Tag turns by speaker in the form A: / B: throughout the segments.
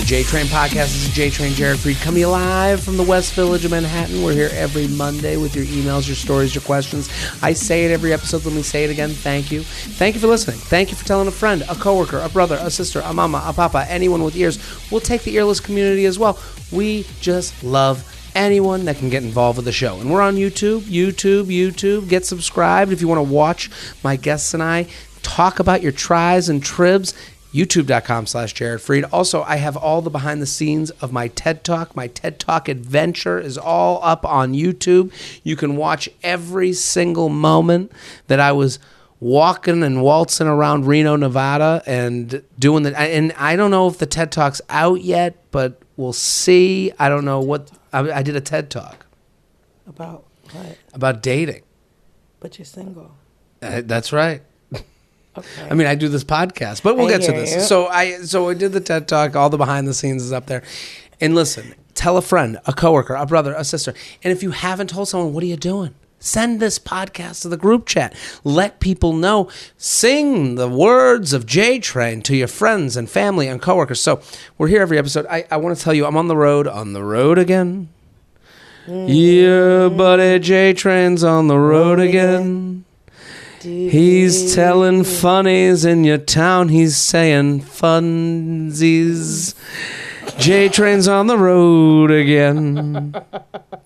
A: JTrain podcast. This is JTrain Jared Freid coming to you live from the West Village of Manhattan. We're here every Monday with your emails, your stories, your questions. I say it every episode. Let me say it again. Thank you. Thank you for listening. Thank you for telling a friend, a coworker, a brother, a sister, a mama, a papa, anyone with ears. We'll take the earless community as well. We just love anyone that can get involved with the show. And we're on YouTube. Get subscribed if you want to watch my guests and I talk about your tries and tribs. YouTube.com/Jared Freid. Also, I have all the behind the scenes of my TED Talk. My TED Talk adventure is all up on YouTube. You can watch every single moment that I was walking and waltzing around Reno, Nevada and doing the, and I don't know if the TED Talk's out yet, but we'll see. I don't know what, I did a TED Talk.
B: About what?
A: About dating.
B: But you're single.
A: That's right.
B: Okay.
A: I mean, I do this podcast, but we'll get to this.
B: You.
A: So I did the TED Talk. All the behind the scenes is up there. And listen, tell a friend, a coworker, a brother, a sister. And if you haven't told someone, what are you doing? Send this podcast to the group chat. Let people know. Sing the words of JTrain to your friends and family and coworkers. So we're here every episode. I want to tell you, I'm on the road again. Yeah, buddy, JTrain's on the road again. He's telling funnies in your town. He's saying funsies. JTrain's on the road again.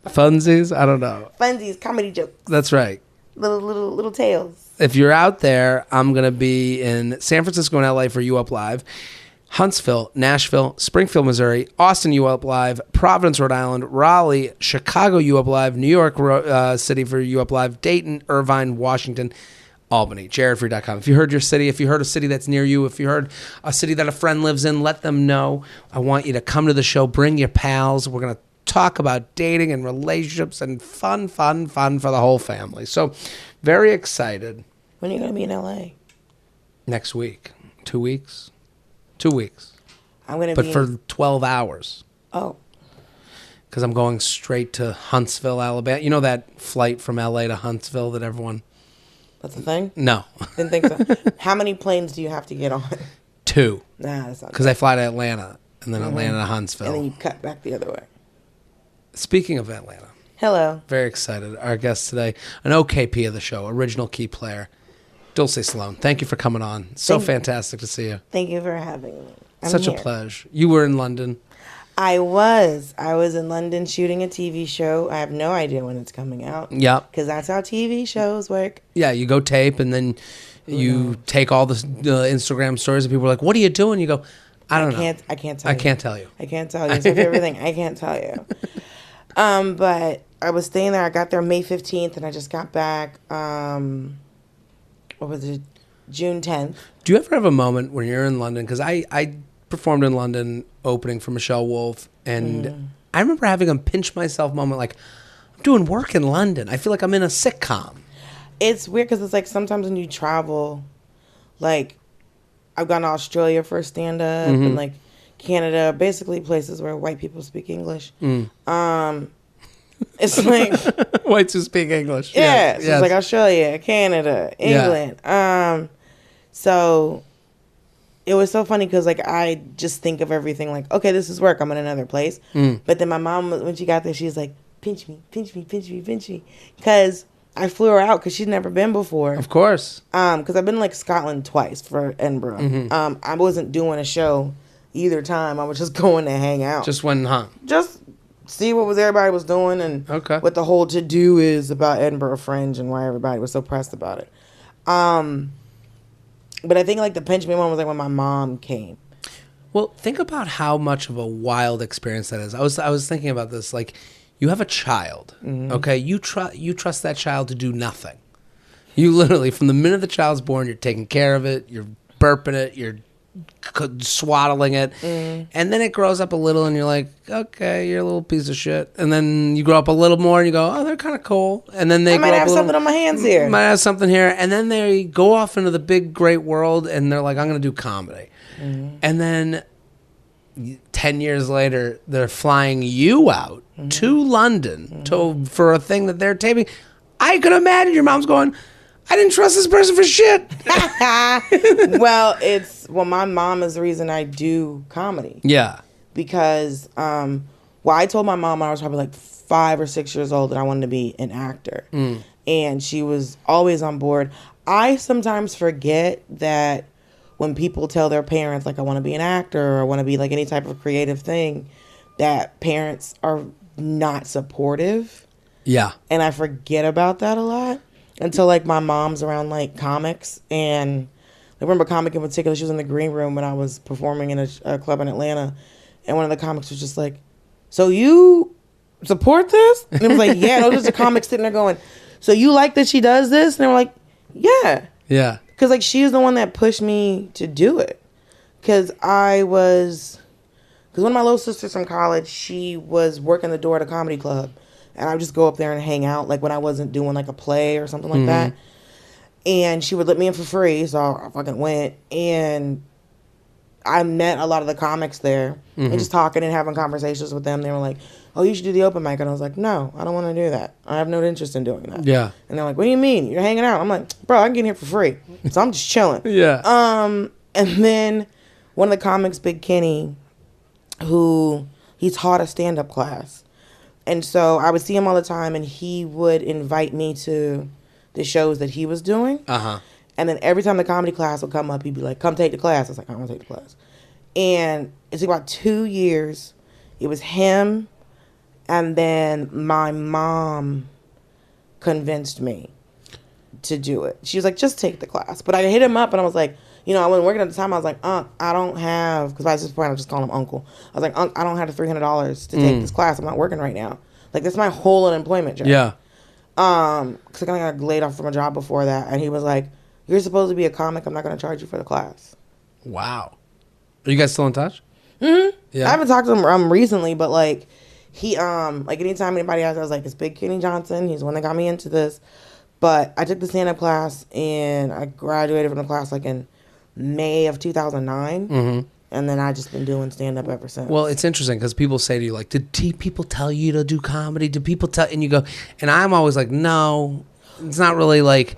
A: Funsies? I don't know.
B: Funsies, comedy jokes.
A: That's right.
B: Little tales.
A: If you're out there, I'm going to be in San Francisco and LA for You Up Live, Huntsville, Nashville, Springfield, Missouri, Austin, You Up Live, Providence, Rhode Island, Raleigh, Chicago, You Up Live, New York City for You Up Live, Dayton, Irvine, Washington, Albany, jaredfree.com. If you heard your city, if you heard a city that's near you, if you heard a city that a friend lives in, let them know. I want you to come to the show. Bring your pals. We're going to talk about dating and relationships and fun for the whole family. So very excited.
B: When are you going to be in LA?
A: Next week. 2 weeks. 2 weeks.
B: I'm going to
A: But for 12 hours.
B: Oh.
A: Because I'm going straight to Huntsville, Alabama. You know that flight from LA to Huntsville that everyone...
B: That's a thing?
A: No.
B: Didn't think so. How many planes do you have to get on?
A: 2.
B: Nah, that's not.
A: Because I fly to Atlanta and then Atlanta to Huntsville.
B: And then you cut back the other way.
A: Speaking of Atlanta.
B: Hello.
A: Very excited. Our guest today, an OKP of the show, original key player, Dulce Sloan. Thank you for coming on. So fantastic to see you.
B: Thank you for having me.
A: Such a pleasure. You were in London.
B: I was in London shooting a TV show. I have no idea when it's coming out.
A: Yep.
B: Because that's how TV shows work.
A: Yeah, you go tape and then you take all the Instagram stories and people are like, what are you doing? You go, I don't know.
B: I can't tell you.
A: I can't tell you.
B: I can't tell you. It's my favorite thing. I can't tell you. But I was staying there. I got there May 15th and I just got back, what was it, June 10th.
A: Do you ever have a moment when you're in London? Because I performed in London opening for Michelle Wolf, and I remember having a pinch myself moment like, I'm doing work in London. I feel like I'm in a sitcom.
B: It's weird because it's like sometimes when you travel, like I've gone to Australia for a stand-up and like Canada, basically places where white people speak English. It's like...
A: Whites who speak English.
B: Yeah, so it's like Australia, Canada, England. Yeah. So... It was so funny because, like, I just think of everything like, okay, this is work. I'm in another place. But then my mom, when she got there, she was like, pinch me. Because I flew her out because she'd never been before.
A: Of course.
B: Because I've been, like, Scotland twice for Edinburgh. I wasn't doing a show either time. I was just going to hang out.
A: Just went,
B: Just see what everybody was doing and what the whole to-do is about Edinburgh Fringe and why everybody was so pressed about it. But I think, like, the pinch me one was, like, when my mom came.
A: Well, think about how much of a wild experience that is. I was thinking about this. Like, you have a child, okay? You trust that child to do nothing. You literally, from the minute the child's born, you're taking care of it, you're burping it, you're swaddling it. And then it grows up a little, and you're like, okay, you're a little piece of shit. And then you grow up a little more, and you go, oh, they're kind of cool. And then they
B: might have something on my hands here.
A: Might have something here. And then they go off into the big, great world, and they're like, I'm going to do comedy. And then 10 years later, they're flying you out to London for a thing that they're taping. I could imagine your mom's going, I didn't trust this person for shit.
B: Well, my mom is the reason I do comedy.
A: Yeah.
B: because I told my mom when I was probably like 5 or 6 years old that I wanted to be an actor. And she was always on board. I sometimes forget that when people tell their parents, like, I want to be an actor or I want to be like any type of creative thing, that parents are not supportive.
A: Yeah.
B: And I forget about that a lot until like my mom's around like comics. And I remember a comic in particular, she was in the green room when I was performing in a club in Atlanta. And one of the comics was just like, so you support this? And it was like, yeah. And it was just a comic sitting there going, so you like that she does this? And they were like, yeah.
A: Yeah.
B: Because like she is the one that pushed me to do it. Because because one of my little sisters from college, she was working the door at a comedy club. And I would just go up there and hang out, like when I wasn't doing like a play or something like that. And she would let me in for free, so I fucking went. And I met a lot of the comics there, and just talking and having conversations with them. They were like, oh, you should do the open mic. And I was like, no, I don't want to do that. I have no interest in doing that.
A: Yeah.
B: And they're like, what do you mean? You're hanging out. I'm like, bro, I can get in here for free. So I'm just chilling.
A: Yeah.
B: And then one of the comics, Big Kenny, he taught a stand-up class. And so I would see him all the time, and he would invite me to the shows that he was doing. And then every time the comedy class would come up, he'd be like, come take the class. I was like, I don't want to take the class. And it took about 2 years. It was him, and then my mom convinced me to do it. She was like, just take the class. But I hit him up, and I was like, you know, I wasn't working at the time. I was like, I don't have, because by this point I was just calling him Uncle. I was like, I don't have the $300 to take this class. I'm not working right now. Like, that's my whole unemployment job.
A: Yeah.
B: Because I kind of got laid off from a job before that. And he was like, you're supposed to be a comic. I'm not going to charge you for the class.
A: Wow. Are you guys still in touch?
B: Mm-hmm.
A: Yeah.
B: I haven't talked to him recently, but like, he, like anytime anybody asks, I was like, it's Big Kenny Johnson. He's the one that got me into this. But I took the stand-up class, and I graduated from the class like in May of 2009. And then I just been doing stand-up ever since.
A: Well, it's interesting because people say to you, like, did people tell you to do comedy? Did people tell? And you go, and I'm always like, no, it's not really like,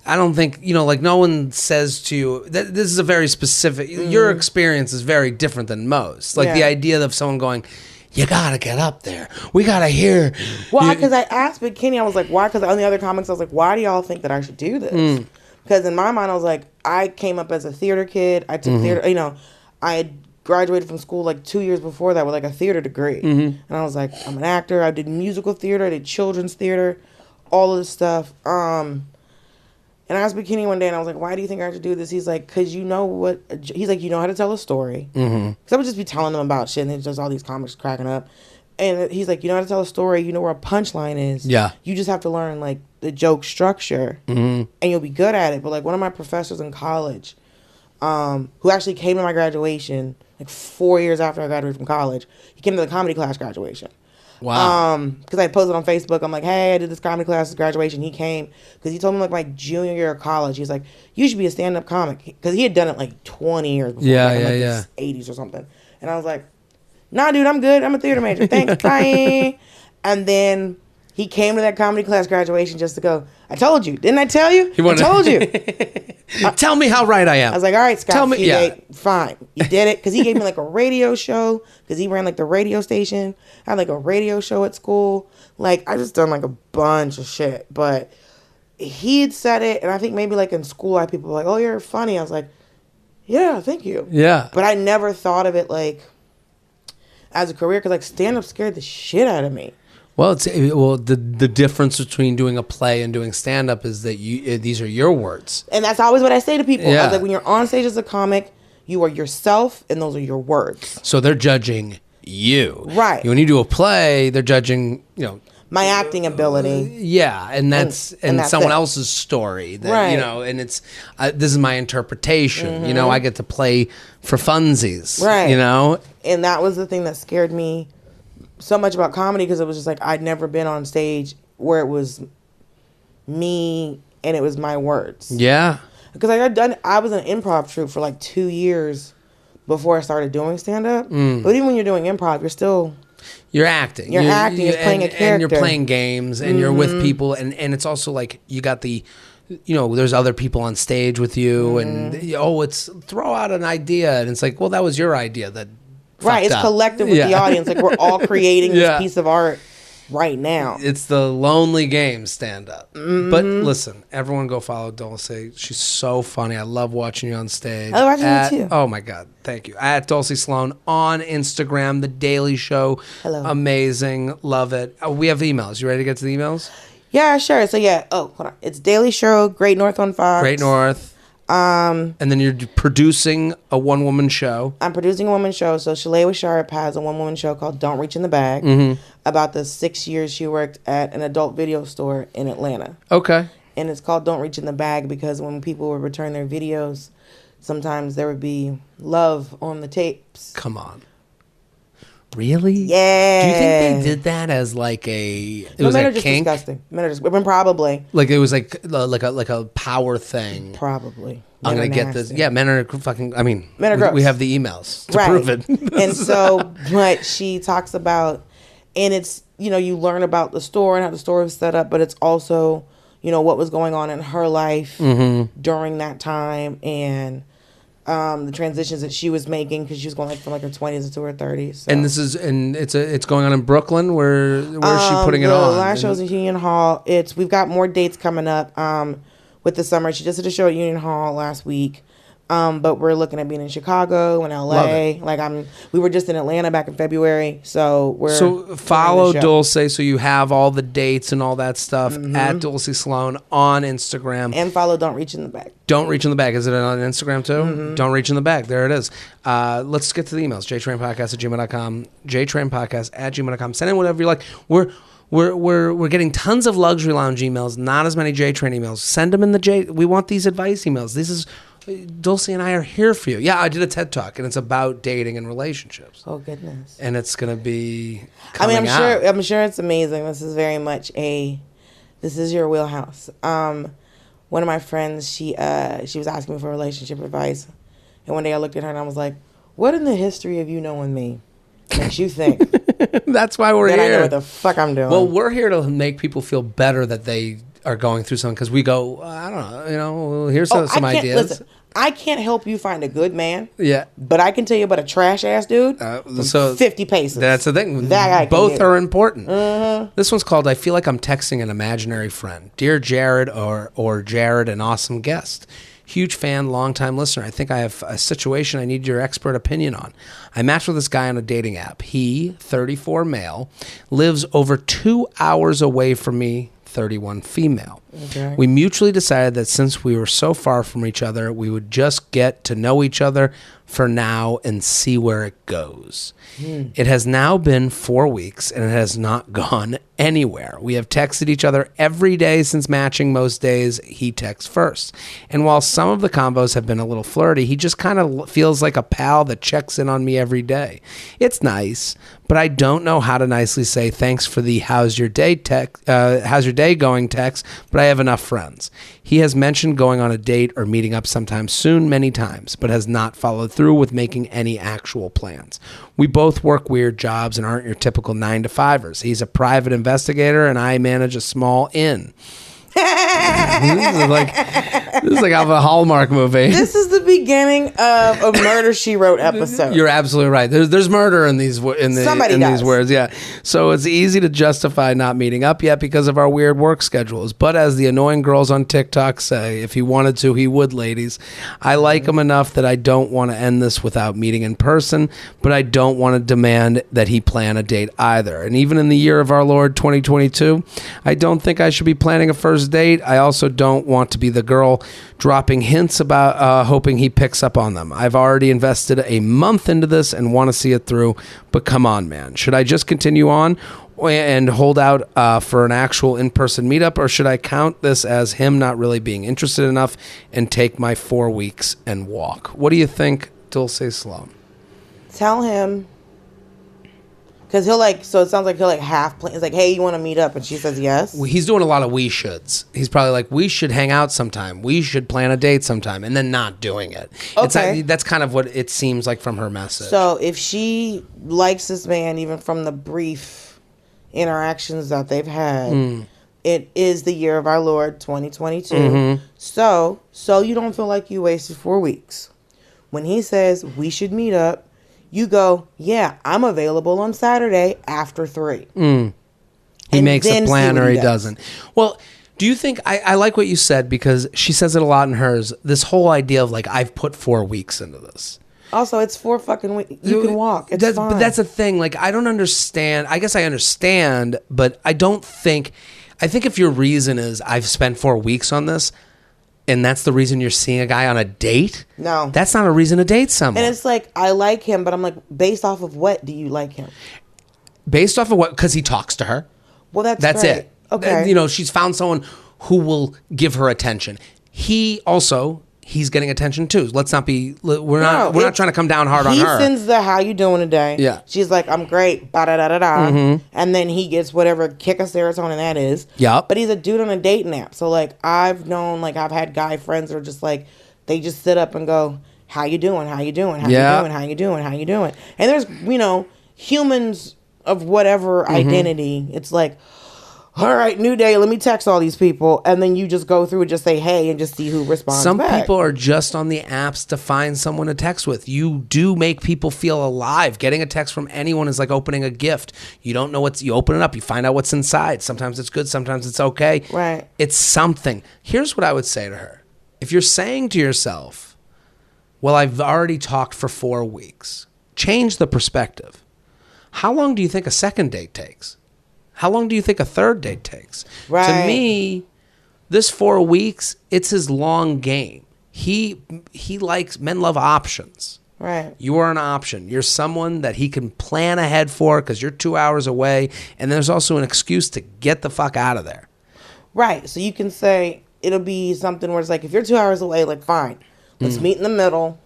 A: I don't think, you know, like no one says to you, that this is a very specific, your experience is very different than most. Like the idea of someone going, you gotta get up there. We gotta hear.
B: Well, because I asked Big Kenny, I was like, why? Because on the other comics, I was like, why do y'all think that I should do this? Because in my mind, I was like, I came up as a theater kid. I took theater, you know, I had graduated from school like 2 years before that with like a theater degree. And I was like, I'm an actor. I did musical theater. I did children's theater, all of this stuff. And I asked Big Kenny one day, and I was like, why do you think I have to do this? He's like, because you know what? He's like, you know how to tell a story. Because I would just be telling them about shit, and it's just all these comics cracking up. And he's like, you know how to tell a story. You know where a punchline is. Yeah. You just have to learn like the joke structure, and you'll be good at it. But like one of my professors in college, who actually came to my graduation like 4 years after I graduated from college, he came to the comedy class graduation.
A: Wow.
B: Because I posted on Facebook, I'm like, hey, I did this comedy class graduation. He came because he told me like my junior year of college. He's like, you should be a stand-up comic, because he had done it like 20 years before.
A: Yeah,
B: like, in, like, the 80s or something. And I was like, nah, dude, I'm good. I'm a theater major. Thanks. Bye. And then he came to that comedy class graduation just to go, I told you. Didn't I tell you? I told you.
A: Tell me how right I am.
B: I was like, all right, Scott.
A: Tell me,
B: fine. You did it. Because he gave me like a radio show, because he ran like the radio station. I had like a radio show at school. Like, I just done like a bunch of shit. But he had said it, and I think maybe like in school, I had people like, oh, you're funny. I was like, yeah, thank you.
A: Yeah.
B: But I never thought of it like as a career, because like stand-up scared the shit out of me.
A: Well, the difference between doing a play and doing stand-up is that these are your words.
B: And that's always what I say to people.
A: Yeah.
B: I was like, when you're on stage as a comic, you are yourself, and those are your words.
A: So they're judging you.
B: Right.
A: When you do a play, they're judging, you know,
B: my acting ability.
A: Yeah, and that's someone
B: it.
A: else's story. That,
B: right.
A: You know, and it's this is my interpretation. You know, I get to play for funsies.
B: Right.
A: You know,
B: and that was the thing that scared me so much about comedy, because it was just like I'd never been on stage where it was me and it was my words.
A: Yeah.
B: Because I was in an improv troupe for like 2 years before I started doing stand up. But even when you're doing improv, you're acting. You're playing a character,
A: and you're playing games, and you're with people, and it's also like you got the, you know, there's other people on stage with you, and it's throw out an idea, and it's like, well, that was your idea that
B: Right, it's
A: up.
B: collective with the audience. Like, we're all creating this piece of art right now.
A: It's the lonely game stand-up. But listen, everyone go follow Dulce. She's so funny. I love watching you on stage.
B: I love watching you too.
A: Oh, my God. Thank you. At Dulce Sloan on Instagram. The Daily Show.
B: Hello.
A: Amazing. Love it. We have emails. You ready to get to the emails?
B: Yeah, sure. So, yeah. Oh, hold on. It's Daily Show, Great North on Fox.
A: Great North. And then you're producing a one-woman show.
B: I'm producing a woman show. So Shalay Sharp has a one-woman show called Don't Reach in the Bag about the 6 years she worked at an adult video store in Atlanta.
A: Okay.
B: And it's called Don't Reach in the Bag because when people would return their videos, sometimes there would be love on the tapes.
A: Come on. Really?
B: Yeah.
A: Do you think they did that as like a was
B: men
A: a
B: are just
A: kink?
B: disgusting. Men are just probably.
A: Like it was like a power thing.
B: Probably.
A: I'm gonna get this. Yeah, men are fucking. I mean,
B: men are gross.
A: We have the emails to prove it.
B: And so, but she talks about, and it's you learn about the store and how the store was set up, but it's also what was going on in her life during that time and. The transitions that she was making because she was going from her 20s into her 30s. So.
A: And it's going on in Brooklyn. Where's she putting it on?
B: The last show's in Union Hall. We've got more dates coming up with the summer. She just did a show at Union Hall last week. But we're looking at being in Chicago and LA. We were just in Atlanta back in February. So
A: follow Dulce so you have all the dates and all that stuff at Dulce Sloan on Instagram.
B: And follow Don't Reach in the Bag.
A: Don't Reach in the Bag. Is it on Instagram too? Don't Reach in the Bag. There it is. Let's get to the emails. JTrainPodcast@gmail.com. JTrainPodcast@gmail.com. Send in whatever you like. We're getting tons of luxury lounge emails, not as many JTrain emails. Send them in the we want these advice emails. This is Dulce and I are here for you. Yeah, I did a TED Talk, and it's about dating and relationships.
B: Oh goodness!
A: And it's gonna be. I'm
B: sure it's amazing. This is very much this is your wheelhouse. One of my friends, she was asking me for relationship advice, and one day I looked at her and I was like, "What in the history of you knowing me makes you think?"
A: That's why we're here.
B: I know what the fuck I'm doing.
A: Well, we're here to make people feel better that they are going through something because we go, I don't know, here's some ideas.
B: Listen, I can't help you find a good man.
A: Yeah.
B: But I can tell you about a trash ass dude. So 50 paces.
A: That's the thing. Both are important. This one's called I Feel Like I'm Texting an Imaginary Friend. Dear Jared or Jared, an awesome guest. Huge fan, long-time listener. I think I have a situation I need your expert opinion on. I matched with this guy on a dating app. He, 34 male, lives over 2 hours away from me, 31 female. Okay. We mutually decided that since we were so far from each other, we would just get to know each other for now and see where it goes. It has now been 4 weeks and it has not gone anywhere. We have texted each other every day since matching. Most days he texts first. And while some of the combos have been a little flirty, he just kind of feels like a pal that checks in on me every day. It's nice, but I don't know how to nicely say thanks for the how's your day going text, but I have enough friends. He has mentioned going on a date or meeting up sometime soon many times, but has not followed through with making any actual plans. We both work weird jobs and aren't your typical 9-to-5ers. He's a private investigator and I manage a small inn. This is like out of a Hallmark movie.
B: This is the beginning of a Murder, She Wrote episode.
A: You're absolutely right. There's murder in these these words. Yeah. So it's easy to justify not meeting up yet because of our weird work schedules. But as the annoying girls on TikTok say, if he wanted to, he would, ladies. I like him enough that I don't want to end this without meeting in person, but I don't want to demand that he plan a date either. And even in the year of our Lord 2022, I don't think I should be planning a first date. I also don't want to be the girl dropping hints about hoping he picks up on them. I've already invested a month into this and want to see it through, but come on, man. Should I just continue on and hold out for an actual in-person meetup, or should I count this as him not really being interested enough and take my 4 weeks and walk? What do you think, Dulce Sloan?
B: Tell him. Because so it sounds like he'll half plan. It's like, hey, you want to meet up? And she says yes.
A: Well, he's doing a lot of we shoulds. He's probably like, we should hang out sometime. We should plan a date sometime. And then not doing it. Okay. That's kind of what it seems like from her message.
B: So if she likes this man, even from the brief interactions that they've had, it is the year of our Lord 2022. So you don't feel like you wasted 4 weeks. When he says we should meet up, You go, yeah, I'm available on Saturday after 3.
A: He makes a plan or he doesn't. Well, do you think, I like what you said, because she says it a lot in hers, this whole idea of like, I've put 4 weeks into this.
B: Also, it's 4 fucking weeks. You can walk. It's fine.
A: But that's the thing. Like, I don't understand. I guess I understand, but I don't think, I think if your reason is I've spent 4 weeks on this, and that's the reason you're seeing a guy on a date?
B: No.
A: That's not a reason to date someone.
B: And it's like, I like him, but I'm like, based off of what do you like him?
A: Based off of what? Because he talks to her.
B: Well, that's
A: great.
B: it. Okay.
A: You know, she's found someone who will give her attention. He's getting attention too. Let's not be. We're not trying to come down hard on her.
B: He sends the "How you doing today?"
A: Yeah.
B: She's like, "I'm great." Da da da da da. And then he gets whatever kick of serotonin that is.
A: Yep.
B: But he's a dude on a dating app. So like, I've had guy friends that are just like, they just sit up and go, "How you doing? How you doing? How you doing? How you doing? How you doing?" And there's humans of whatever identity. It's like, all right, new day, let me text all these people. And then you just go through and just say, hey, and just see who responds
A: Some
B: back.
A: people are just on the apps to find someone to text with. You do make people feel alive. Getting a text from anyone is like opening a gift. You don't know you open it up, you find out what's inside. Sometimes it's good, sometimes it's okay.
B: Right.
A: It's something. Here's what I would say to her. If you're saying to yourself, well, I've already talked for 4 weeks, change the perspective. How long do you think a second date takes? How long do you think a third date takes?
B: Right.
A: To me, this 4 weeks, it's his long game. He likes, men love options.
B: Right.
A: You are an option. You're someone that he can plan ahead for because you're 2 hours away. And there's also an excuse to get the fuck out of there.
B: Right. So you can say, it'll be something where it's like, if you're 2 hours away, like, fine, let's meet in the middle.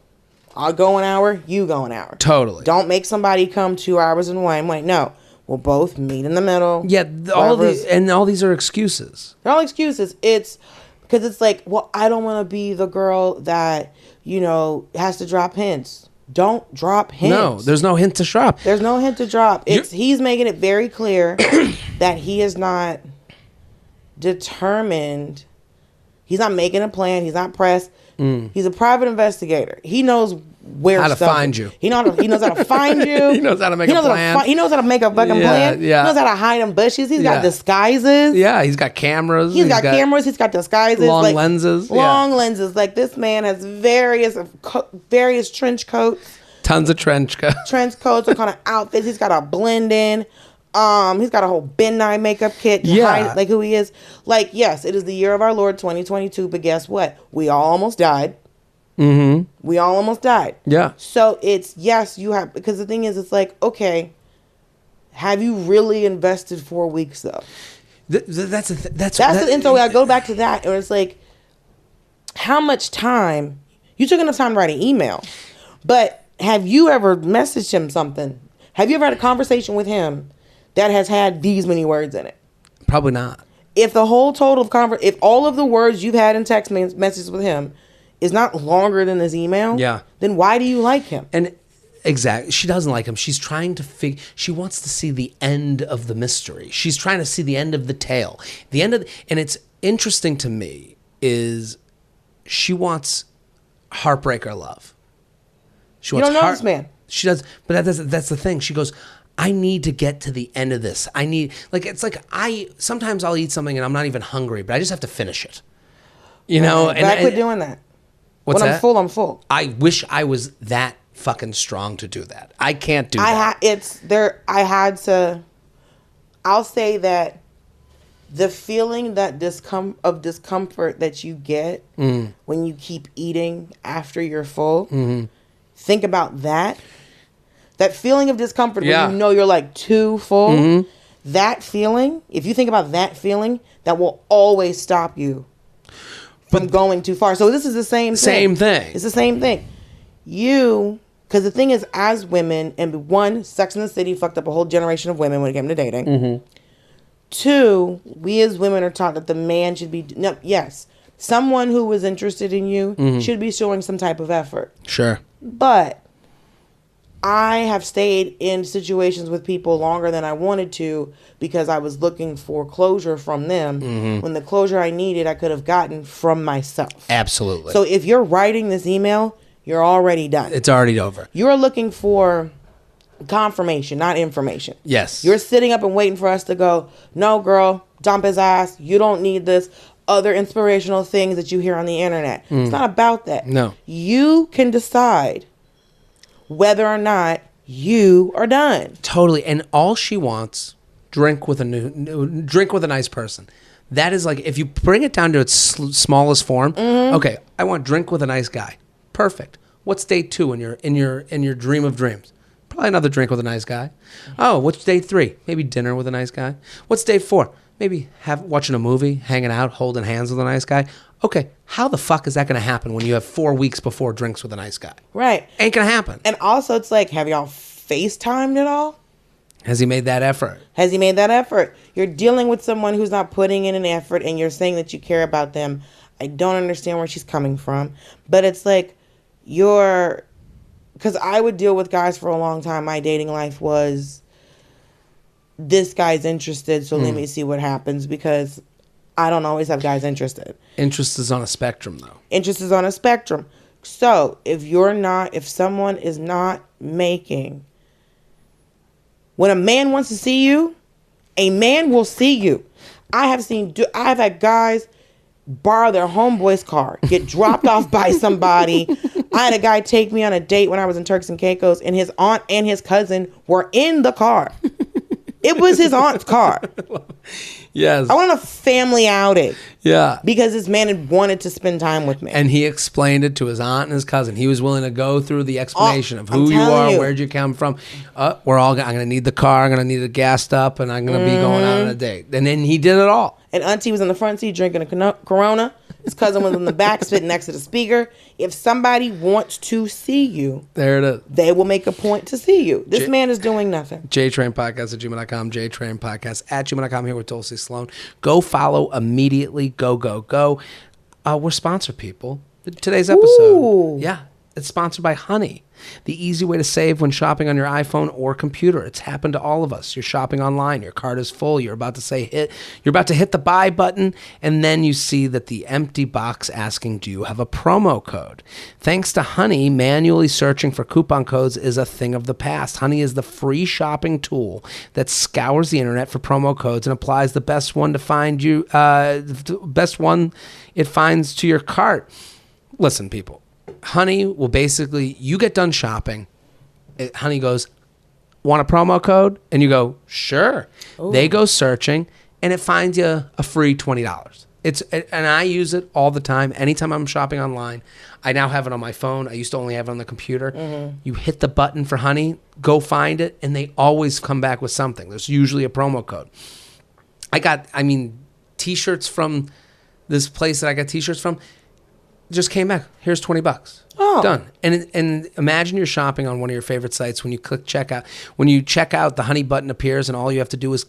B: I'll go an hour, you go an hour.
A: Totally.
B: Don't make somebody come 2 hours and one. Wait, no. We'll both meet in the middle.
A: Yeah, all these are excuses.
B: They're all excuses. It's because it's like, well, I don't want to be the girl that, has to drop hints. Don't drop hints.
A: No, there's no hint to drop.
B: There's no hint to drop. He's making it very clear that he is not determined. He's not making a plan. He's not pressed. He's a private investigator. He knows
A: how to find you.
B: He knows how to find you.
A: He knows how to make a plan.
B: He knows how to make a fucking plan.
A: Yeah.
B: He knows how to hide in bushes. He's got disguises.
A: Yeah, he's got cameras.
B: He's got cameras. He's got disguises.
A: Long lenses.
B: Long lenses. Like, this man has various trench coats.
A: Tons of trench coats.
B: Trench coats, what kind of outfits. He's got a blend in. He's got a whole Ben Nye makeup kit to hide like who he is. Like, yes, it is the year of our Lord 2022, but guess what? We all almost died. We all almost died.
A: Yeah.
B: So it's, yes, you have, because the thing is, it's like, okay, have you really invested 4 weeks though? And so I go back to that, and it's like, how much time? You took enough time to write an email, but have you ever messaged him something? Have you ever had a conversation with him that has had these many words in it?
A: Probably not.
B: If the whole total of if all of the words you've had in text messages with him is not longer than this email, then why do you like him?
A: And exactly, she doesn't like him. She's trying to she wants to see the end of the mystery. She's trying to see the end of the tale. And it's interesting to me is she wants heartbreaker love.
B: You don't know this man.
A: She does, but that's the thing. She goes, I need to get to the end of this. Sometimes I'll eat something and I'm not even hungry, but I just have to finish it. And
B: I quit doing that.
A: What's
B: when
A: that?
B: I'm full, I'm full.
A: I wish I was that fucking strong to do that. I can't do that.
B: I'll say that the feeling that discomfort that you get when you keep eating after you're full, think about that. That feeling of discomfort when you know you're like too full, that feeling, if you think about that feeling, that will always stop you from going too far. So this is the same thing.
A: Same thing.
B: It's the same thing. Because the thing is, as women, and one, Sex and the City fucked up a whole generation of women when it came to dating. 2, we as women are taught that the man should be, someone who was interested in you should be showing some type of effort.
A: Sure.
B: But I have stayed in situations with people longer than I wanted to because I was looking for closure from them when the closure I needed I could have gotten from myself.
A: Absolutely.
B: So if you're writing this email, you're already done.
A: It's already over.
B: You're looking for confirmation, not information.
A: Yes.
B: You're sitting up and waiting for us to go, no, girl, dump his ass. You don't need this. Other inspirational things that you hear on the internet. It's not about that.
A: No.
B: You can decide whether or not you are done.
A: Totally. And all she wants, drink with a nice person. That is like, if you bring it down to its smallest form, okay, I want drink with a nice guy. Perfect. What's day 2 in your dream of dreams? Probably another drink with a nice guy. Oh, what's day 3? Maybe dinner with a nice guy. What's day 4? Maybe watching a movie, hanging out, holding hands with a nice guy. Okay, how the fuck is that going to happen when you have 4 weeks before drinks with a nice guy?
B: Right.
A: Ain't going to happen.
B: And also, it's like, have y'all FaceTimed at all?
A: Has he made that effort?
B: Has he made that effort? You're dealing with someone who's not putting in an effort, and you're saying that you care about them. I don't understand where she's coming from. But it's like, because I would deal with guys for a long time. My dating life was, this guy's interested, so let me see what happens, because I don't always have guys interested.
A: Interest is on a spectrum, though.
B: Interest is on a spectrum. So if someone is not making, when a man wants to see you, a man will see you. I've had guys borrow their homeboy's car, get dropped off by somebody. I had a guy take me on a date when I was in Turks and Caicos, and his aunt and his cousin were in the car. It was his aunt's car.
A: Yes.
B: I went on a family outing.
A: Yeah.
B: Because this man had wanted to spend time with me.
A: And he explained it to his aunt and his cousin. He was willing to go through the explanation of who you are, where'd you come from. I'm going to need the car. I'm going to need it gassed up, and I'm going to be going out on a date. And then he did it all.
B: And Auntie was in the front seat drinking a Corona. His cousin was in the back sitting next to the speaker. If somebody wants to see you,
A: there it is.
B: They will make a point to see you. This man is doing nothing.
A: JTrain Podcast at gmail.com. JTrain Podcast at gmail.com. Here with Dulce Sloan. Go follow immediately. Go, go, go. We're sponsored, people. Today's episode.
B: Ooh.
A: Yeah. It's sponsored by Honey, the easy way to save when shopping on your iPhone or computer. It's happened to all of us. You're shopping online, your cart is full, you're about to hit the buy button, and then you see that the empty box asking, do you have a promo code? Thanks to Honey, manually searching for coupon codes is a thing of the past. Honey is the free shopping tool that scours the internet for promo codes and applies the best one it finds to your cart. Listen, people. Honey will basically, you get done shopping, Honey goes, want a promo code? And you go, sure. Ooh. They go searching, and it finds you a free $20. And I use it all the time. Anytime I'm shopping online, I now have it on my phone. I used to only have it on the computer. Mm-hmm. You hit the button for Honey, go find it, and they always come back with something. There's usually a promo code. T-shirts from this place that I got T-shirts from, just came back. Here's $20.
B: Oh.
A: Done. And imagine you're shopping on one of your favorite sites. When you click checkout, when you check out, the Honey button appears, and all you have to do is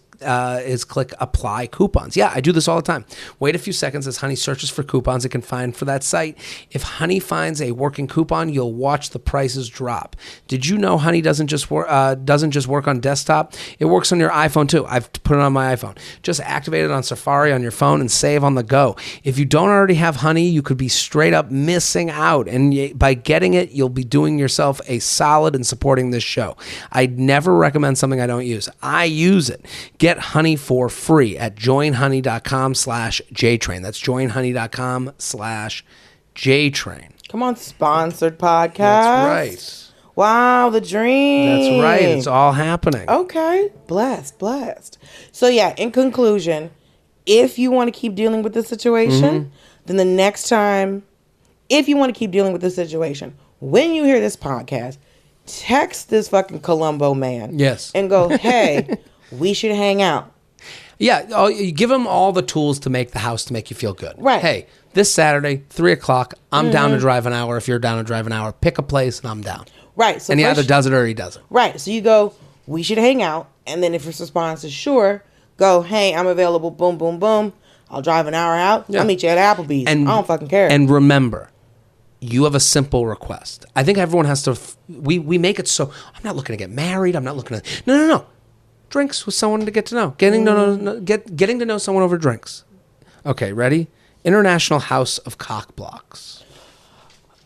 A: click apply coupons. Yeah, I do this all the time. Wait a few seconds as Honey searches for coupons it can find for that site. If Honey finds a working coupon, you'll watch the prices drop. Did you know Honey doesn't just work on desktop? It works on your iPhone too. I've put it on my iPhone. Just activate it on Safari on your phone and save on the go. If you don't already have Honey, you could be straight up missing out. And by getting it, you'll be doing yourself a solid and supporting this show. I'd never recommend something I don't use. I use it. Get Honey for free at joinhoney.com/JTrain. That's joinhoney.com/JTrain.
B: Come on, sponsored podcast.
A: That's right.
B: Wow, the dream.
A: That's right. It's all happening.
B: Okay. Blessed. So yeah, in conclusion, if you want to keep dealing with this situation, then the next time, if you want to keep dealing with this situation, when you hear this podcast, text this fucking Columbo man.
A: Yes.
B: And go, hey, we should hang out.
A: Yeah, you give them all the tools to make the house to make you feel good.
B: Right.
A: Hey, this Saturday, 3 o'clock, I'm down to drive an hour. If you're down to drive an hour, pick a place and I'm down.
B: Right. So
A: and he either does it or he doesn't.
B: Right. So you go, we should hang out. And then if his response is sure, go, hey, I'm available. Boom, boom, boom. I'll drive an hour out. Yeah. I'll meet you at Applebee's. And I don't fucking care.
A: And remember, you have a simple request. I think everyone has to, we make it so, I'm not looking to get married. I'm not looking to, no. Drinks with someone to get to know. Getting to know someone over drinks. Okay, ready? International House of Cock Blocks.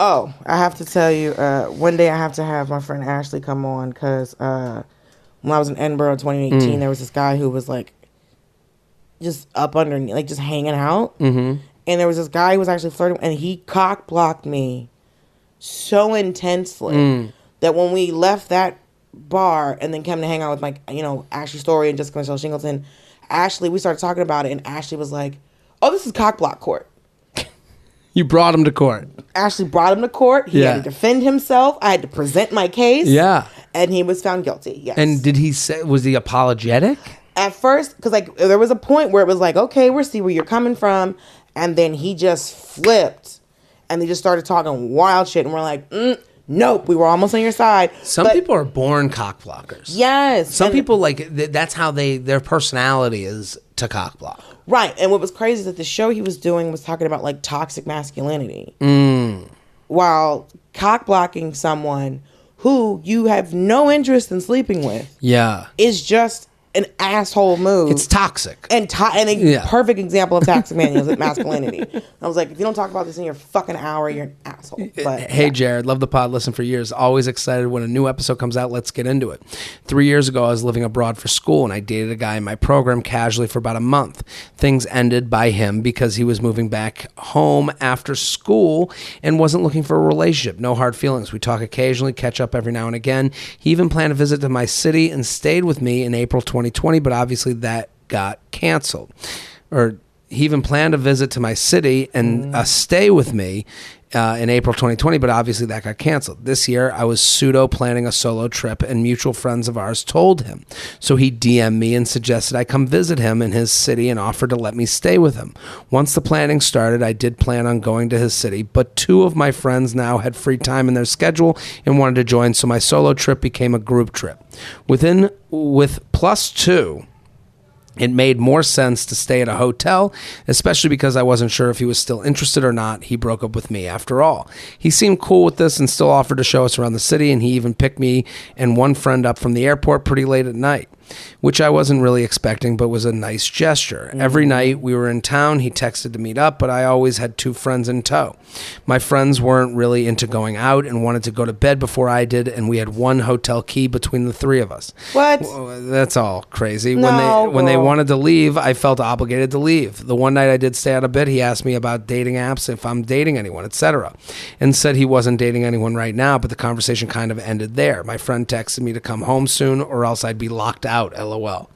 B: Oh, I have to tell you, one day I have to have my friend Ashley come on because when I was in Edinburgh in 2018, there was this guy who was like just up underneath, like just hanging out. Mm-hmm. And there was this guy who was actually flirting, and he cock blocked me so intensely that when we left that bar and then came to hang out with Ashley Story and Jessica Michelle Shingleton, we started talking about it, and Ashley was like, "Oh, this is cock block court."
A: You brought him to court.
B: Ashley brought him to court. He had to defend himself. I had to present my case.
A: Yeah.
B: And he was found guilty. Yes.
A: And was he apologetic?
B: At first, because there was a point where it was like, okay, we'll see where you're coming from. And then he just flipped. And they just started talking wild shit. And we're like, nope, we were almost on your side.
A: Some people are born cock blockers.
B: Yes.
A: Some people, that's how their personality is to cock block.
B: Right. And what was crazy is that the show he was doing was talking about like toxic masculinity. While cock blocking someone who you have no interest in sleeping with is just an asshole move.
A: It's toxic.
B: And a perfect example of toxic masculinity. I was like, if you don't talk about this in your fucking hour, you're an asshole. But,
A: hey, Jared, love the pod, listen for years. Always excited when a new episode comes out. Let's get into it. 3 years ago, I was living abroad for school, and I dated a guy in my program casually for about a month. Things ended by him because he was moving back home after school and wasn't looking for a relationship. No hard feelings. We talk occasionally, catch up every now and again. He even planned a visit to my city and stayed with me in April 2020, but obviously that got canceled. Or he even planned a visit to my city and a stay with me in April 2020, but obviously that got canceled. This year, I was pseudo planning a solo trip, and mutual friends of ours told him. So he DM'd me and suggested I come visit him in his city and offered to let me stay with him. Once the planning started, I did plan on going to his city, but 2 of my friends now had free time in their schedule and wanted to join, so my solo trip became a group trip. With +2, it made more sense to stay at a hotel, especially because I wasn't sure if he was still interested or not. He broke up with me after all. He seemed cool with this and still offered to show us around the city, and he even picked me and one friend up from the airport pretty late at night, which I wasn't really expecting, but was a nice gesture. Every night we were in town, he texted to meet up, but I always had 2 friends in tow. My friends weren't really into going out and wanted to go to bed before I did, and we had 1 hotel key between the 3 of us.
B: What?
A: Well, that's all crazy.
B: No,
A: when they wanted to leave, I felt obligated to leave. The one night I did stay out a bit, he asked me about dating apps, if I'm dating anyone, etc., and said he wasn't dating anyone right now, but the conversation kind of ended there. My friend texted me to come home soon or else I'd be locked out, LOL. All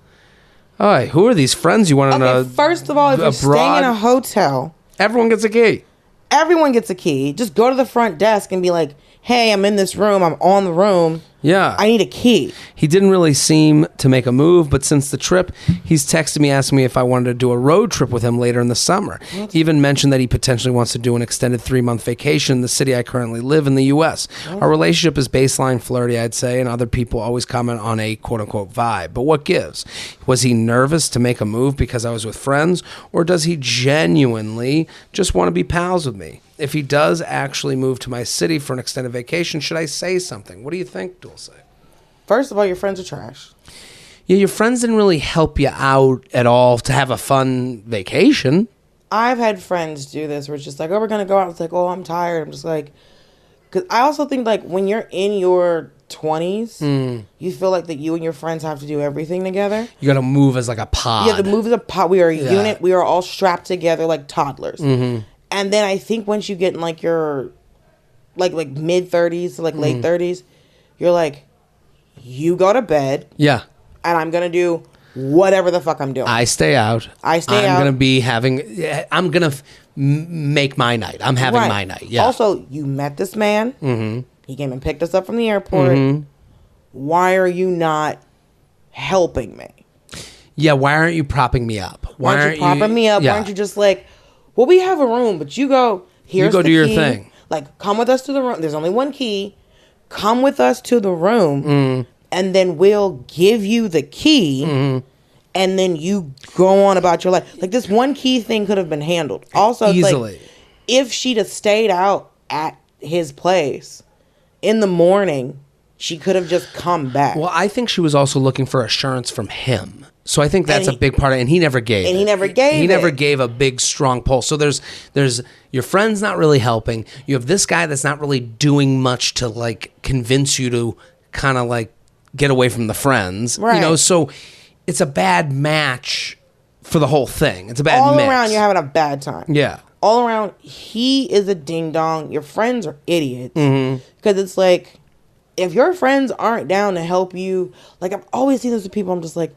A: right, who are these friends you want to know?
B: First of all, if you're staying in a hotel,
A: everyone gets a key.
B: Everyone gets a key. Just go to the front desk and be like, hey, I'm in this room. I'm on the room.
A: Yeah.
B: I need a key.
A: He didn't really seem to make a move, but since the trip, he's texted me asking me if I wanted to do a road trip with him later in the summer. He even mentioned that he potentially wants to do an extended 3-month vacation in the city I currently live in the U.S. Our relationship is baseline flirty, I'd say, and other people always comment on a quote-unquote vibe. But what gives? Was he nervous to make a move because I was with friends, or does he genuinely just want to be pals with me? If he does actually move to my city for an extended vacation, should I say something? What do you think, Dulce?
B: First of all, your friends are trash.
A: Yeah, your friends didn't really help you out at all to have a fun vacation.
B: I've had friends do this where it's just like, oh, we're going to go out. It's like, oh, I'm tired. I'm just like, because I also think like when you're in your 20s, you feel like that you and your friends have to do everything together.
A: You got to move as like a pod.
B: Yeah, the move as a pod. We are a unit. We are all strapped together like toddlers. Mm-hmm. And then I think once you get in like your like mid 30s to like late 30s, you're like, you go to bed.
A: Yeah.
B: And I'm going to do whatever the fuck I'm doing.
A: I stay out. I'm going to be I'm going to make my night. I'm having my night. Yeah.
B: Also, you met this man. Mm-hmm. He came and picked us up from the airport. Mm-hmm. Why are you not helping me?
A: Yeah, why aren't you propping me up?
B: Why aren't you propping me up? Yeah. Why aren't you just like, well, we have a room, but you go, here's the key. You go do your thing. Like, come with us to the room. There's only one key. Come with us to the room, and then we'll give you the key, and then you go on about your life. Like, this one key thing could have been handled. Also, easily. Like, if she'd have stayed out at his place in the morning, she could have just come back.
A: Well, I think she was also looking for assurance from him. So I think that's a big part of it. And he never gave.
B: And
A: it.
B: he never gave
A: He
B: it.
A: never gave a big, strong pull. So there's your friend's not really helping. You have this guy that's not really doing much to like convince you to kind of like get away from the friends.
B: Right.
A: You know, so it's a bad match for the whole thing. It's a bad
B: all
A: mix.
B: around you're having a bad time.
A: Yeah.
B: All around he is a ding dong. Your friends are idiots. Because it's like, if your friends aren't down to help you, like I've always seen this with people, I'm just like,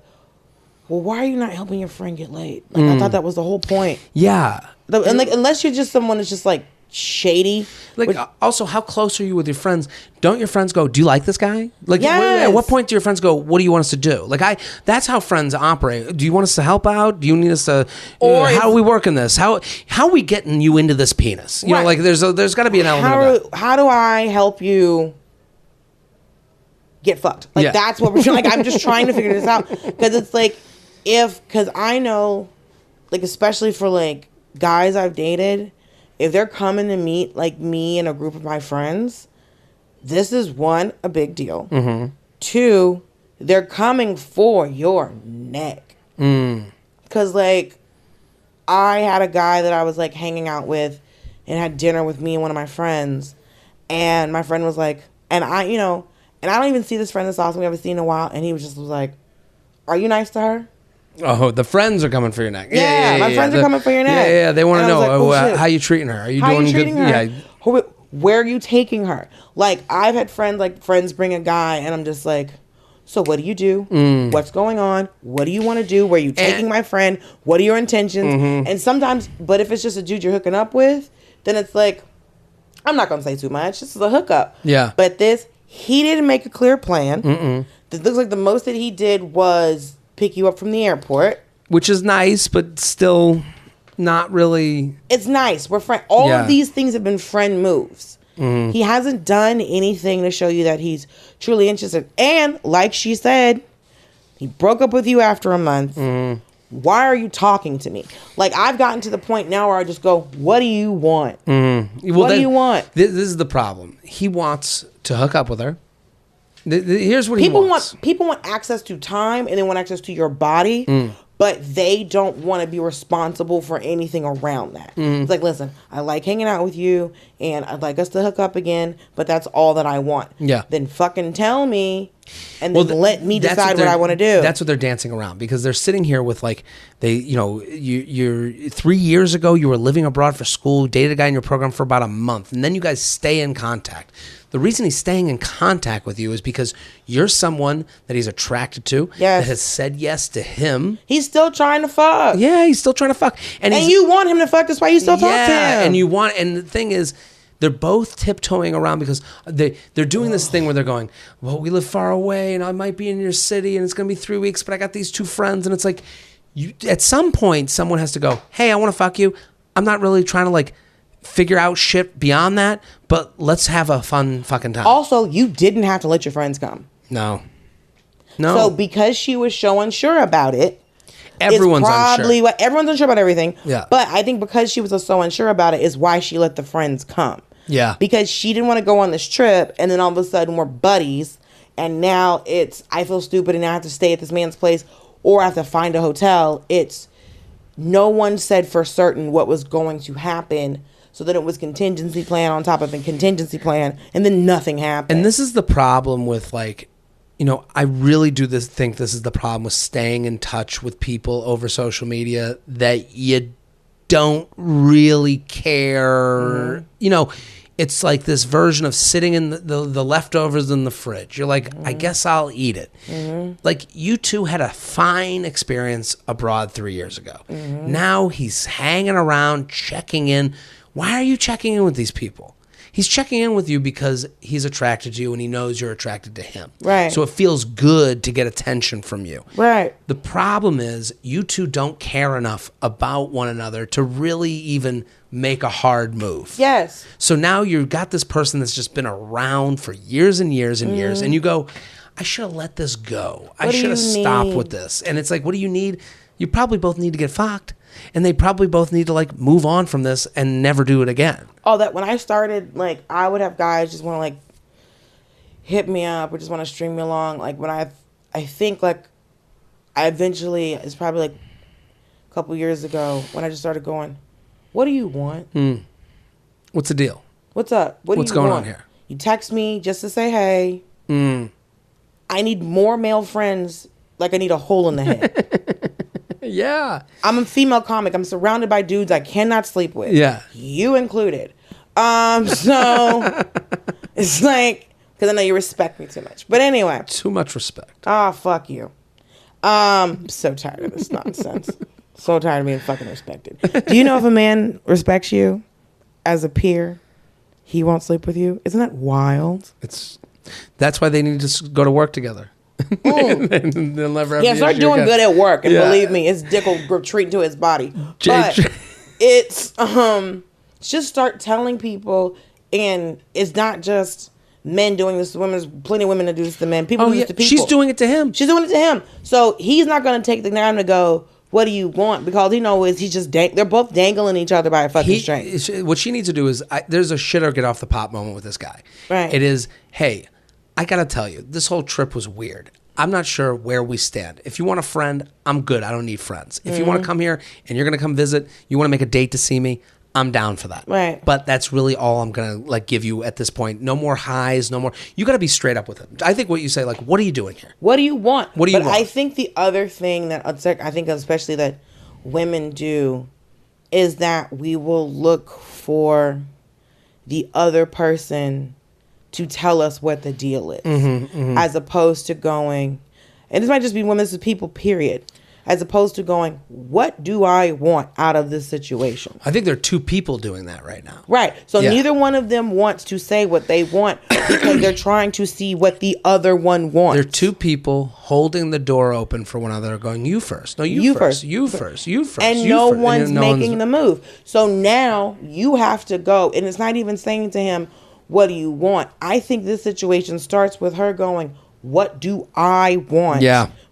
B: well, why are you not helping your friend get laid? Like I thought that was the whole point.
A: Yeah.
B: And like, unless you're just someone that's just like shady.
A: Like, also, how close are you with your friends? Don't your friends go, do you like this guy? Like,
B: Yes.
A: at what point do your friends go, what do you want us to do? Like, that's how friends operate. Do you want us to help out? Do you need us to,
B: Or
A: how are we working this? How are we getting you into this penis? You know, like, there's got to be an element of that.
B: How do I help you get fucked? Like, that's what we're trying. Like, I'm just trying to figure this out. Because it's like, because I know, like, especially for, like, guys I've dated, if they're coming to meet, like, me and a group of my friends, this is, one, a big deal. Two, they're coming for your neck. Because, like, I had a guy that I was, like, hanging out with and had dinner with me and one of my friends. And my friend was like, and I don't even see this friend this often. We haven't seen in a while. And he was like, are you nice to her?
A: Oh, the friends are coming for your neck.
B: Yeah, my friends are coming for your neck.
A: Yeah, they want to know
B: like,
A: how you treating her. Are you
B: how
A: doing
B: you treating
A: good?
B: her?
A: Yeah.
B: Where are you taking her? Like, I've had friends bring a guy, and I'm just like, so what do you do? What's going on? What do you want to do? Where are you taking my friend? What are your intentions? And sometimes, but if it's just a dude you're hooking up with, then it's like, I'm not going to say too much. This is a hookup.
A: Yeah.
B: But he didn't make a clear plan. It looks like the most that he did was pick you up from the airport.
A: Which is nice, but still not really.
B: It's nice. We're friends. All of these things have been friend moves. He hasn't done anything to show you that he's truly interested. And like she said, he broke up with you after a month. Why are you talking to me? Like, I've gotten to the point now where I just go, what do you want? What do you want?
A: This is the problem. He wants to hook up with her. Here's what he wants.
B: People want access to time, and they want access to your body, but they don't want to be responsible for anything around that. It's like, listen, I like hanging out with you, and I'd like us to hook up again, but that's all that I want.
A: Yeah.
B: Then fucking tell me, and then let me decide what I want to do.
A: That's what they're dancing around, because they're sitting here with, like, you're 3 years ago, you were living abroad for school, dated a guy in your program for about a month, and then you guys stay in contact. The reason he's staying in contact with you is because you're someone that he's attracted to, that has said yes to him.
B: He's still trying to fuck.
A: Yeah, he's still trying to fuck. And
B: you want him to fuck, that's why you still talk to him.
A: And the thing is, they're both tiptoeing around because they're doing this thing where they're going, well, we live far away and I might be in your city and it's going to be 3 weeks, but I got these two friends. And it's like, at some point, someone has to go, hey, I want to fuck you. I'm not really trying to, like, figure out shit beyond that, but let's have a fun fucking time.
B: Also, you didn't have to let your friends come.
A: No.
B: So because she was so unsure about it,
A: everyone's unsure.
B: Everyone's unsure about everything.
A: Yeah.
B: But I think because she was so unsure about it is why she let the friends come.
A: Yeah.
B: Because she didn't want to go on this trip, and then all of a sudden we're buddies, and now it's, I feel stupid and I have to stay at this man's place, or I have to find a hotel. It's, no one said for certain what was going to happen. So then it was contingency plan on top of a contingency plan, and then nothing happened.
A: And this is the problem with, like, I really think this is the problem with staying in touch with people over social media, that you don't really care. It's like this version of sitting in the leftovers in the fridge. You're like, I guess I'll eat it. Like, you two had a fine experience abroad 3 years ago. Now he's hanging around, checking in. Why are you checking in with these people? He's checking in with you because he's attracted to you and he knows you're attracted to him.
B: Right.
A: So it feels good to get attention from you.
B: Right.
A: The problem is you two don't care enough about one another to really even make a hard move.
B: Yes.
A: So now you've got this person that's just been around for years and years and years, and you go, I should have let this go. I should have stopped with this. And it's like, what do you need? You probably both need to get fucked. And they probably both need to, like, move on from this and never do it again.
B: Oh, that when I started, like, I would have guys just want to, like, hit me up or just want to string me along. Like, when I think, like, I eventually, it's probably like a couple years ago when I just started going, what do you want?
A: What's the deal?
B: What's up?
A: What's going on here?
B: You text me just to say hey. I need more male friends like I need a hole in the head.
A: Yeah.
B: I'm a female comic. I'm surrounded by dudes I cannot sleep with.
A: Yeah.
B: You included. So it's like, because I know you respect me too much. But anyway.
A: Too much respect.
B: Ah, fuck you. I'm so tired of this nonsense. So tired of being fucking respected. Do you know if a man respects you as a peer, he won't sleep with you? Isn't that wild?
A: That's why they need to go to work together. They'll never have
B: start doing good at work, and believe me, his dick will retreat to his body. But it's just start telling people, and it's not just men doing this to women. There's plenty of women that do this to men. People do this to people.
A: She's doing it to him.
B: She's doing it to him. So he's not going to take the time to go, what do you want? Because he knows he's just they're both dangling each other by a fucking string.
A: What she needs to do is, there's a shit or get off the pot moment with this guy.
B: Right.
A: It is, hey, I got to tell you, this whole trip was weird. I'm not sure where we stand. If you want a friend, I'm good. I don't need friends. If you want to come here and you're going to come visit, you want to make a date to see me, I'm down for that.
B: Right.
A: But that's really all I'm going to give you at this point. No more highs, no more. You got to be straight up with it. I think what you say, what are you doing here?
B: What do you want?
A: What do you want?
B: I think the other thing that I think especially that women do is that we will look for the other person to tell us what the deal is, as opposed to going, and this might just be women, this is people, period, as opposed to going, what do I want out of this situation?
A: I think there are two people doing that right now.
B: Right. So neither one of them wants to say what they want because they're trying to see what the other one wants.
A: There are two people holding the door open for one another going, you first. No, you first. You first. You first.
B: And
A: you
B: no
A: first.
B: one's making the move. So now you have to go. And it's not even saying to him, what do you want? I think this situation starts with her going, what do I want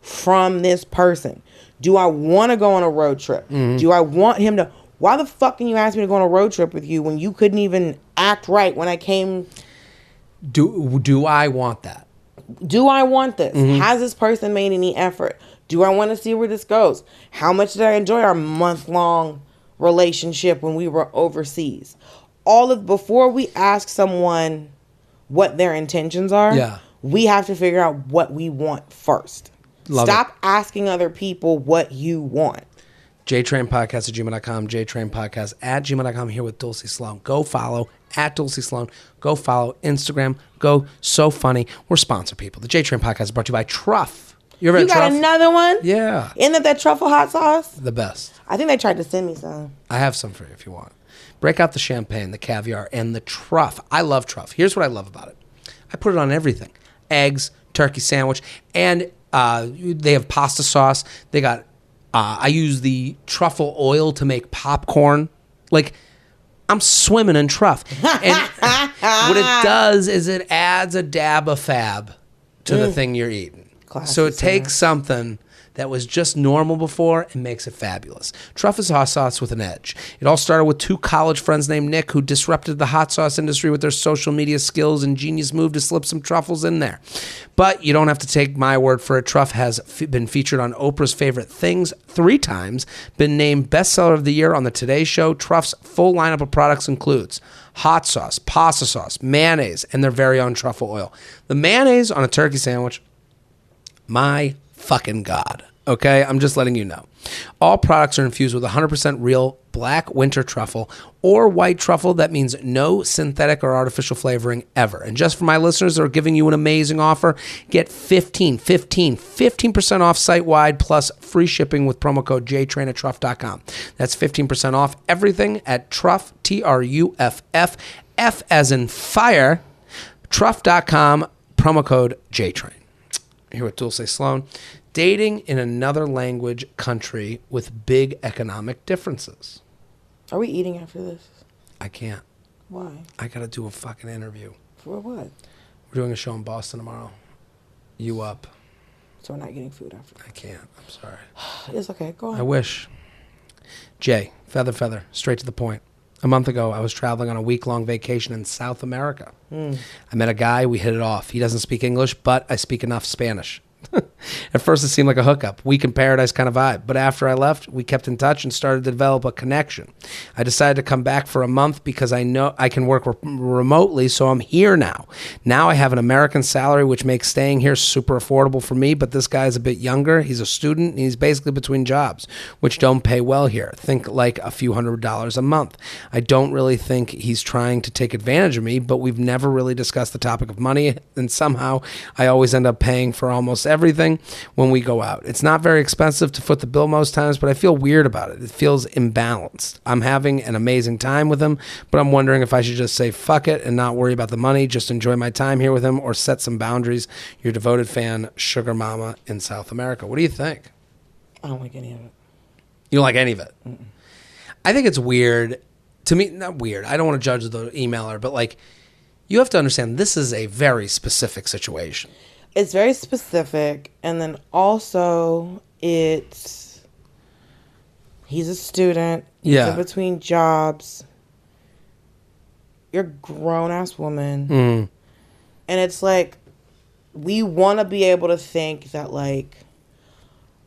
B: from this person? Do I want to go on a road trip? Do I want him to... Why the fuck can you ask me to go on a road trip with you when you couldn't even act right when I came...
A: Do I want that?
B: Do I want this? Has this person made any effort? Do I want to see where this goes? How much did I enjoy our month-long relationship when we were overseas? Before we ask someone what their intentions are, we have to figure out what we want first. Stop asking other people what you want.
A: JTrainPodcast@gmail.com, JTrainPodcast@gmail.com, here with Dulce Sloan. Go follow @Dulce Sloan. Go follow Instagram. Go So Funny. We're sponsor people. The JTrain Podcast is brought to you by Truff. You ever had
B: Truff? You got another one?
A: Yeah.
B: Isn't that truffle hot sauce?
A: The best.
B: I think they tried to send me some.
A: I have some for you if you want. Break out the champagne, the caviar, and the truff. I love truff. Here's what I love about it. I put it on everything. Eggs, turkey sandwich, and they have pasta sauce. They got, I use the truffle oil to make popcorn. I'm swimming in truff. And what it does is it adds a dab of fab to the thing you're eating. Classy, so it takes something that was just normal before and makes it fabulous. Truff is hot sauce with an edge. It all started with two college friends named Nick who disrupted the hot sauce industry with their social media skills and genius move to slip some truffles in there. But you don't have to take my word for it. Truff has been featured on Oprah's Favorite Things 3 times, been named Bestseller of the Year on the Today Show. Truff's full lineup of products includes hot sauce, pasta sauce, mayonnaise, and their very own truffle oil. The mayonnaise on a turkey sandwich, my fucking God. Okay, I'm just letting you know. All products are infused with 100% real black winter truffle or white truffle. That means no synthetic or artificial flavoring ever. And just for my listeners that are giving you an amazing offer, get 15% off site-wide plus free shipping with promo code JTrain at Truff.com. That's 15% off everything at Truff, Truff, F as in fire, Truff.com, promo code JTrain. Here with Dulce Sloan. Dating in another language country with big economic differences.
B: Are we eating after this?
A: I can't.
B: Why?
A: I got to do a fucking interview.
B: For what?
A: We're doing a show in Boston tomorrow. You up?
B: So we're not getting food after.
A: I can't. I'm sorry.
B: It's okay. Go on.
A: I wish. Jay, feather, straight to the point. A month ago, I was traveling on a week-long vacation in South America. I met a guy. We hit it off. He doesn't speak English, but I speak enough Spanish. At first, it seemed like a hookup, week in paradise kind of vibe. But after I left, we kept in touch and started to develop a connection. I decided to come back for a month because I know I can work remotely, so I'm here now. Now I have an American salary, which makes staying here super affordable for me, but this guy's a bit younger. He's a student, and he's basically between jobs, which don't pay well here. Think like a few $100s a month. I don't really think he's trying to take advantage of me, but we've never really discussed the topic of money, and somehow I always end up paying for almost everything when we go out. It's not very expensive to foot the bill most times, but I feel weird about it. It feels imbalanced. I'm having an amazing time with him, but I'm wondering if I should just say fuck it and not worry about the money, just enjoy my time here with him, or set some boundaries. Your devoted fan, Sugar Mama in South America. What do you think?
B: I don't like any of it.
A: You don't like any of it?
B: Mm-mm.
A: I think it's weird. To me, not weird. I don't want to judge the emailer, but like, you have to understand this is a very specific situation.
B: It's very specific, and then also he's a student. He's in between jobs. You're a grown-ass woman.
A: Mm.
B: And it's like, we want to be able to think that, like,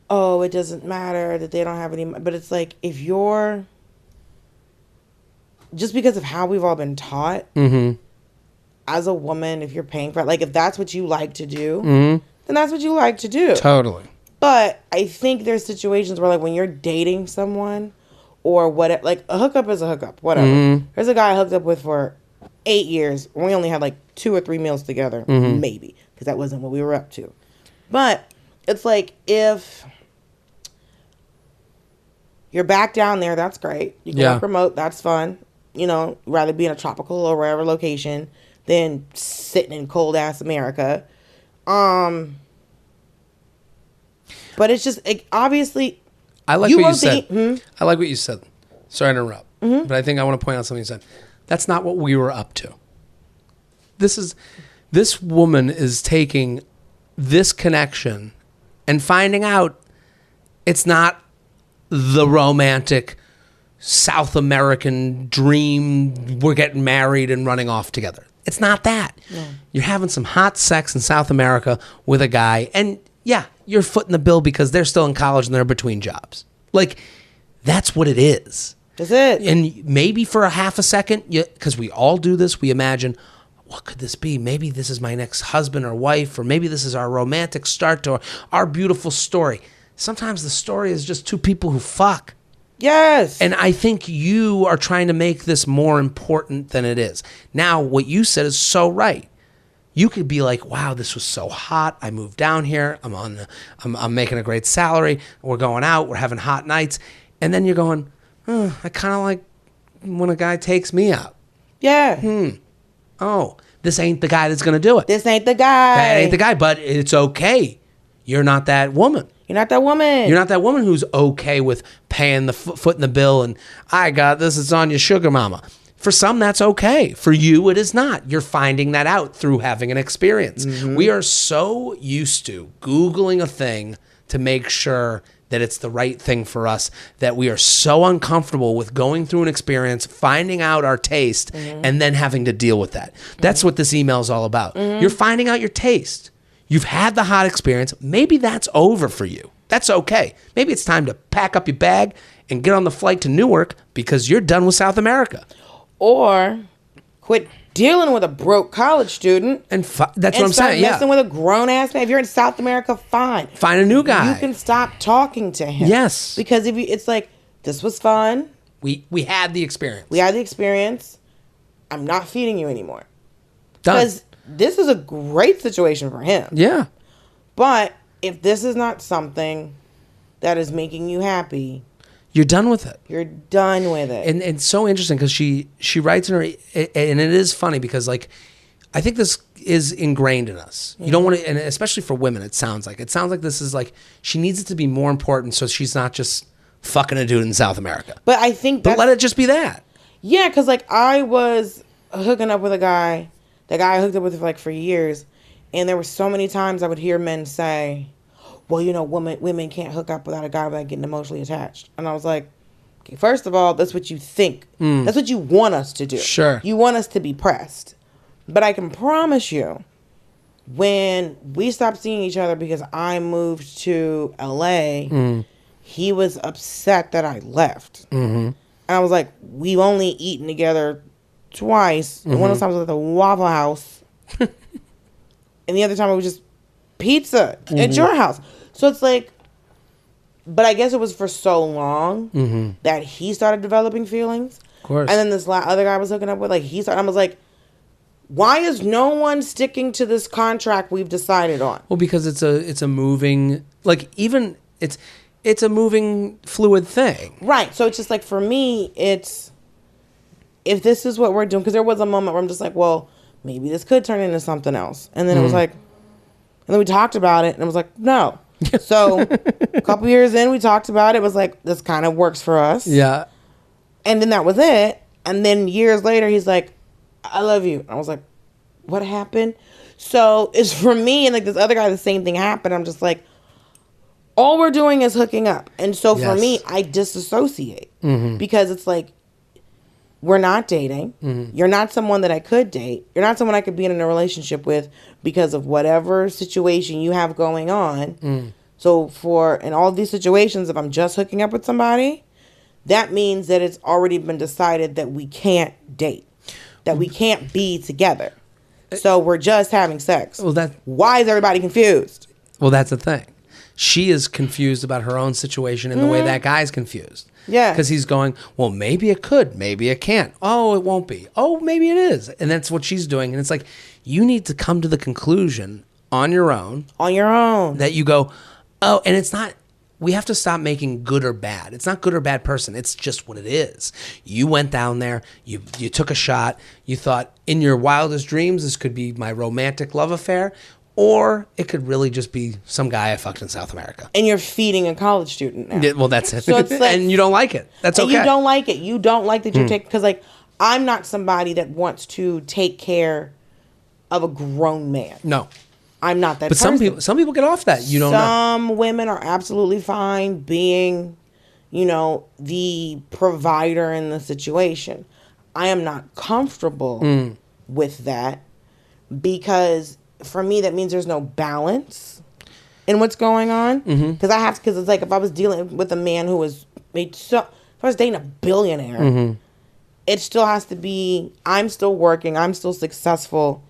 B: oh, it doesn't matter that they don't have any, but it's like, if you're, just because of how we've all been taught,
A: Mm-hmm.
B: as a woman, if you're paying for it, like, if that's what you like to do,
A: Mm-hmm.
B: then that's what you like to do.
A: Totally.
B: But I think there's situations where, like, when you're dating someone or what, like, a hookup is a hookup, whatever.
A: Mm-hmm.
B: There's a guy I hooked up with for 8 years. We only had like 2 or 3 meals together,
A: Mm-hmm.
B: maybe, because that wasn't what we were up to. But it's like, if you're back down there, that's great. You can work remote, that's fun. You know, rather be in a tropical or wherever location than sitting in cold ass America. But it's just, like, obviously,
A: I like what you said. I like what you said. Sorry to interrupt, but I think I want to point out something you said. That's not what we were up to. This woman is taking this connection and finding out it's not the romantic South American dream, we're getting married and running off together. It's not that. No. You're having some hot sex in South America with a guy, and yeah, you're footing the bill because they're still in college and they're between jobs. Like, that's what it is.
B: That's it.
A: And maybe for a half a second, because we all do this, we imagine, what could this be? Maybe this is my next husband or wife, or maybe this is our romantic start to our beautiful story. Sometimes the story is just two people who fuck.
B: Yes.
A: And I think you are trying to make this more important than it is. Now, what you said is so right. You could be like, wow, this was so hot. I moved down here. I'm making a great salary. We're going out. We're having hot nights. And then you're going, I kind of like when a guy takes me out.
B: Yeah.
A: Oh, this ain't the guy that's going to do it.
B: This ain't the guy.
A: That ain't the guy, but it's okay. You're not that woman.
B: You're not that woman.
A: You're not that woman who's okay with paying the foot in the bill and I got this, it's on your sugar mama. For some, that's okay. For you, it is not. You're finding that out through having an experience. Mm-hmm. We are so used to Googling a thing to make sure that it's the right thing for us that we are so uncomfortable with going through an experience, finding out our taste, and then having to deal with that. That's what this email is all about. You're finding out your taste. You've had the hot experience. Maybe that's over for you. That's okay. Maybe it's time to pack up your bag and get on the flight to Newark because you're done with South America.
B: Or quit dealing with a broke college student.
A: And that's what I'm saying.
B: Messing with a grown-ass man. If you're in South America, fine.
A: Find a new guy.
B: You can stop talking to him.
A: Yes.
B: Because it's like, this was fun.
A: We had the experience.
B: We had the experience. I'm not feeding you anymore.
A: Done.
B: Because this is a great situation for him.
A: Yeah.
B: But if this is not something that is making you happy,
A: you're done with it.
B: You're done with it.
A: And it's so interesting because she writes in her, and it is funny because, like, I think this is ingrained in us. You don't want to, and especially for women, it sounds like this is like, she needs it to be more important so she's not just fucking a dude in South America.
B: But I think
A: But let it just be that.
B: Yeah, because, like, I was hooking up with a guy, the guy I hooked up with for years, and there were so many times I would hear men say, well, you know, women can't hook up without a guy without getting emotionally attached. And I was like, okay, first of all, that's what you think. That's what you want us to do.
A: Sure.
B: You want us to be pressed. But I can promise you, When we stopped seeing each other because I moved to LA, he was upset that I left. And I was like, we've only eaten together twice. And one of those times was at the Waffle House. And the other time it was just pizza at your house. So it's like, but I guess it was for so long that he started developing feelings.
A: Of course.
B: And then this other guy I was hooking up with, like, I was like, why is no one sticking to this contract we've decided on?
A: Well, because it's a moving, like, even it's a moving fluid thing.
B: Right. So it's just like, for me, it's, if this is what we're doing, because there was a moment where I'm just like, well, maybe this could turn into something else. And then it was like, and then we talked about it and it was like, no. So a couple years in, we talked about it. It was like, this kind of works for us.
A: Yeah.
B: And then that was it. And then years later, he's like, I love you. And I was like, what happened? So it's for me, and like this other guy, the same thing happened. I'm just like, all we're doing is hooking up. And so for me, I disassociate because it's like, we're not dating. You're not someone that I could date. You're not someone I could be in a relationship with because of whatever situation you have going on. So in all these situations, if I'm just hooking up with somebody, that means that it's already been decided that we can't date, that we can't be together. So we're just having sex.
A: Well,
B: why is everybody confused?
A: Well, that's the thing. She is confused about her own situation in the way that guy's confused.
B: Yeah.
A: Because he's going, well, maybe it could, maybe it can't. Oh, it won't be. Oh, maybe it is. And that's what she's doing. And it's like, you need to come to the conclusion on your own.
B: On your own.
A: That you go, oh, and it's not, we have to stop making good or bad. It's not good or bad person. It's just what it is. You went down there. You took a shot. You thought in your wildest dreams, this could be my romantic love affair. Or it could really just be some guy I fucked in South America.
B: And you're feeding a college student now.
A: Yeah, well, that's it.
B: So it's like,
A: and you don't like it. That's okay.
B: You don't like it. You don't like that you're taking... Because, like, I'm not somebody that wants to take care of a grown man.
A: No.
B: I'm not that
A: but
B: person.
A: some people get off that. You don't know.
B: Some women are absolutely fine being, the provider in the situation. I am not comfortable with that because... For me, that means there's no balance in what's going on. Because it's like if I was dealing with a man who was if I was dating a billionaire, it still has to be, I'm still working, I'm still successful.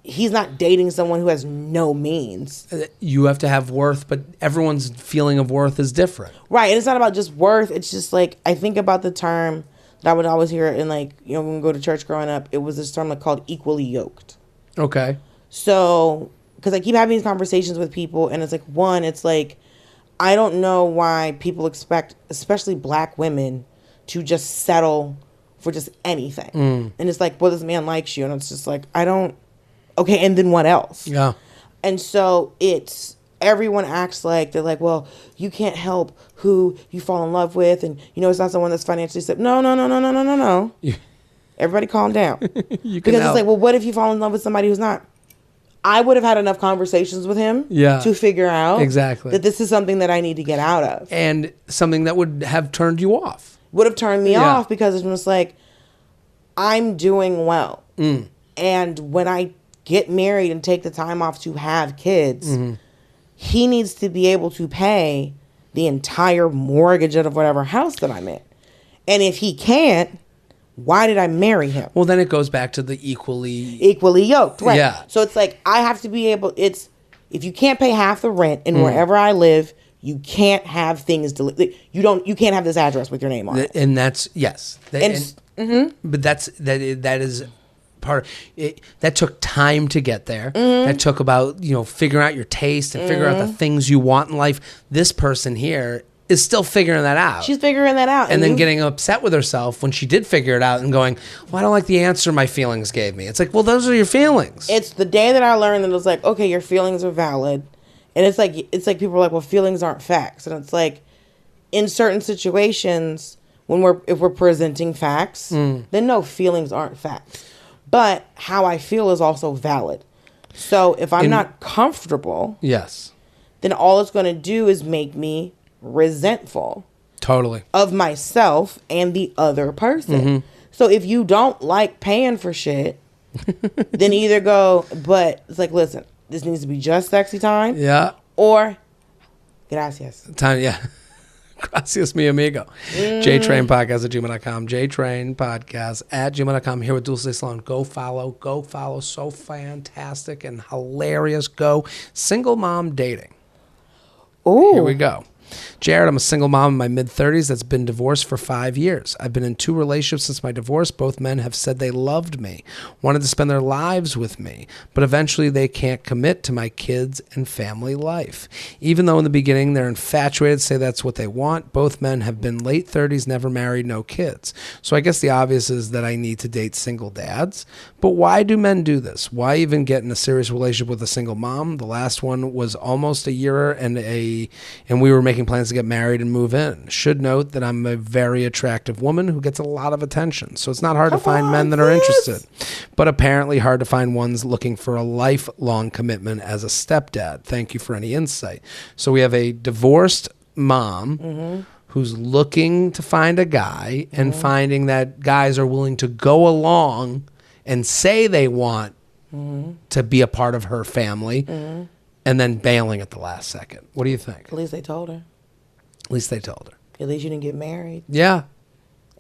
B: He's not dating someone who has no means.
A: You have to have worth, but everyone's feeling of worth is different.
B: Right. And it's not about just worth. It's just like, I think about the term that I would always hear in when we go to church growing up, it was this term called equally yoked.
A: Okay.
B: So, because I keep having these conversations with people, and it's like, it's like, I don't know why people expect, especially black women, to just settle for just anything. And it's like, well, this man likes you. And it's just like, okay, and then what else?
A: Yeah.
B: And so everyone acts like, they're like, well, you can't help who you fall in love with. And, it's not someone that's financially stable. No. Everybody calm down. Because it's like, well, what if you fall in love with somebody who's not? I would have had enough conversations with him to figure out that this is something that I need to get out of.
A: And something that would have turned you off.
B: Would have turned me off because it's just like, I'm doing well. And when I get married and take the time off to have kids, he needs to be able to pay the entire mortgage of whatever house that I'm in. And if he can't, why did I marry him?
A: Well, then it goes back to the equally
B: yoked, right?
A: Yeah.
B: So it's like, I have to be able, if you can't pay half the rent and wherever I live, you can't have things you can't have this address with your name on it.
A: And that's, yes. But that is part of it. That took time to get there. That took about, figuring out your taste and figuring out the things you want in life. This person here is still figuring that out.
B: She's figuring that out.
A: And then getting upset with herself when she did figure it out and going, well, I don't like the answer my feelings gave me. It's like, well, those are your feelings.
B: It's the day that I learned that it was like, okay, your feelings are valid. And it's like people are like, well, feelings aren't facts. And it's like, in certain situations, if we're presenting facts, then no, feelings aren't facts. But how I feel is also valid. So if I'm not comfortable, then all it's going to do is make me resentful of myself and the other person. So if you don't like paying for shit, then either go, but it's like, listen, this needs to be just sexy time.
A: Yeah.
B: Or, gracias.
A: Time, yeah. Gracias, mi amigo. JTrain podcast at gmail.com. JTrain podcast at gmail.com. Here with Dulce Sloan. Go follow. Go follow. So fantastic and hilarious. Go. Single mom dating.
B: Ooh.
A: Here we go. Jared, I'm a single mom in my mid-30s that's been divorced for 5 years. I've been in 2 relationships since my divorce. Both men have said they loved me, wanted to spend their lives with me, but eventually they can't commit to my kids and family life. Even though in the beginning they're infatuated, say that's what they want, both men have been late 30s, never married, no kids. So I guess the obvious is that I need to date single dads. But why do men do this? Why even get in a serious relationship with a single mom? The last one was almost a year and we were making plans to get married and move in. Should note that I'm a very attractive woman who gets a lot of attention. So it's not hard to find men that are interested, but apparently hard to find ones looking for a lifelong commitment as a stepdad. Thank you for any insight. So we have a divorced mom who's looking to find a guy and finding that guys are willing to go along and say they want to be a part of her family and then bailing at the last second. What do you think?
B: At least they told her.
A: At least they told her.
B: At least you didn't get married.
A: Yeah.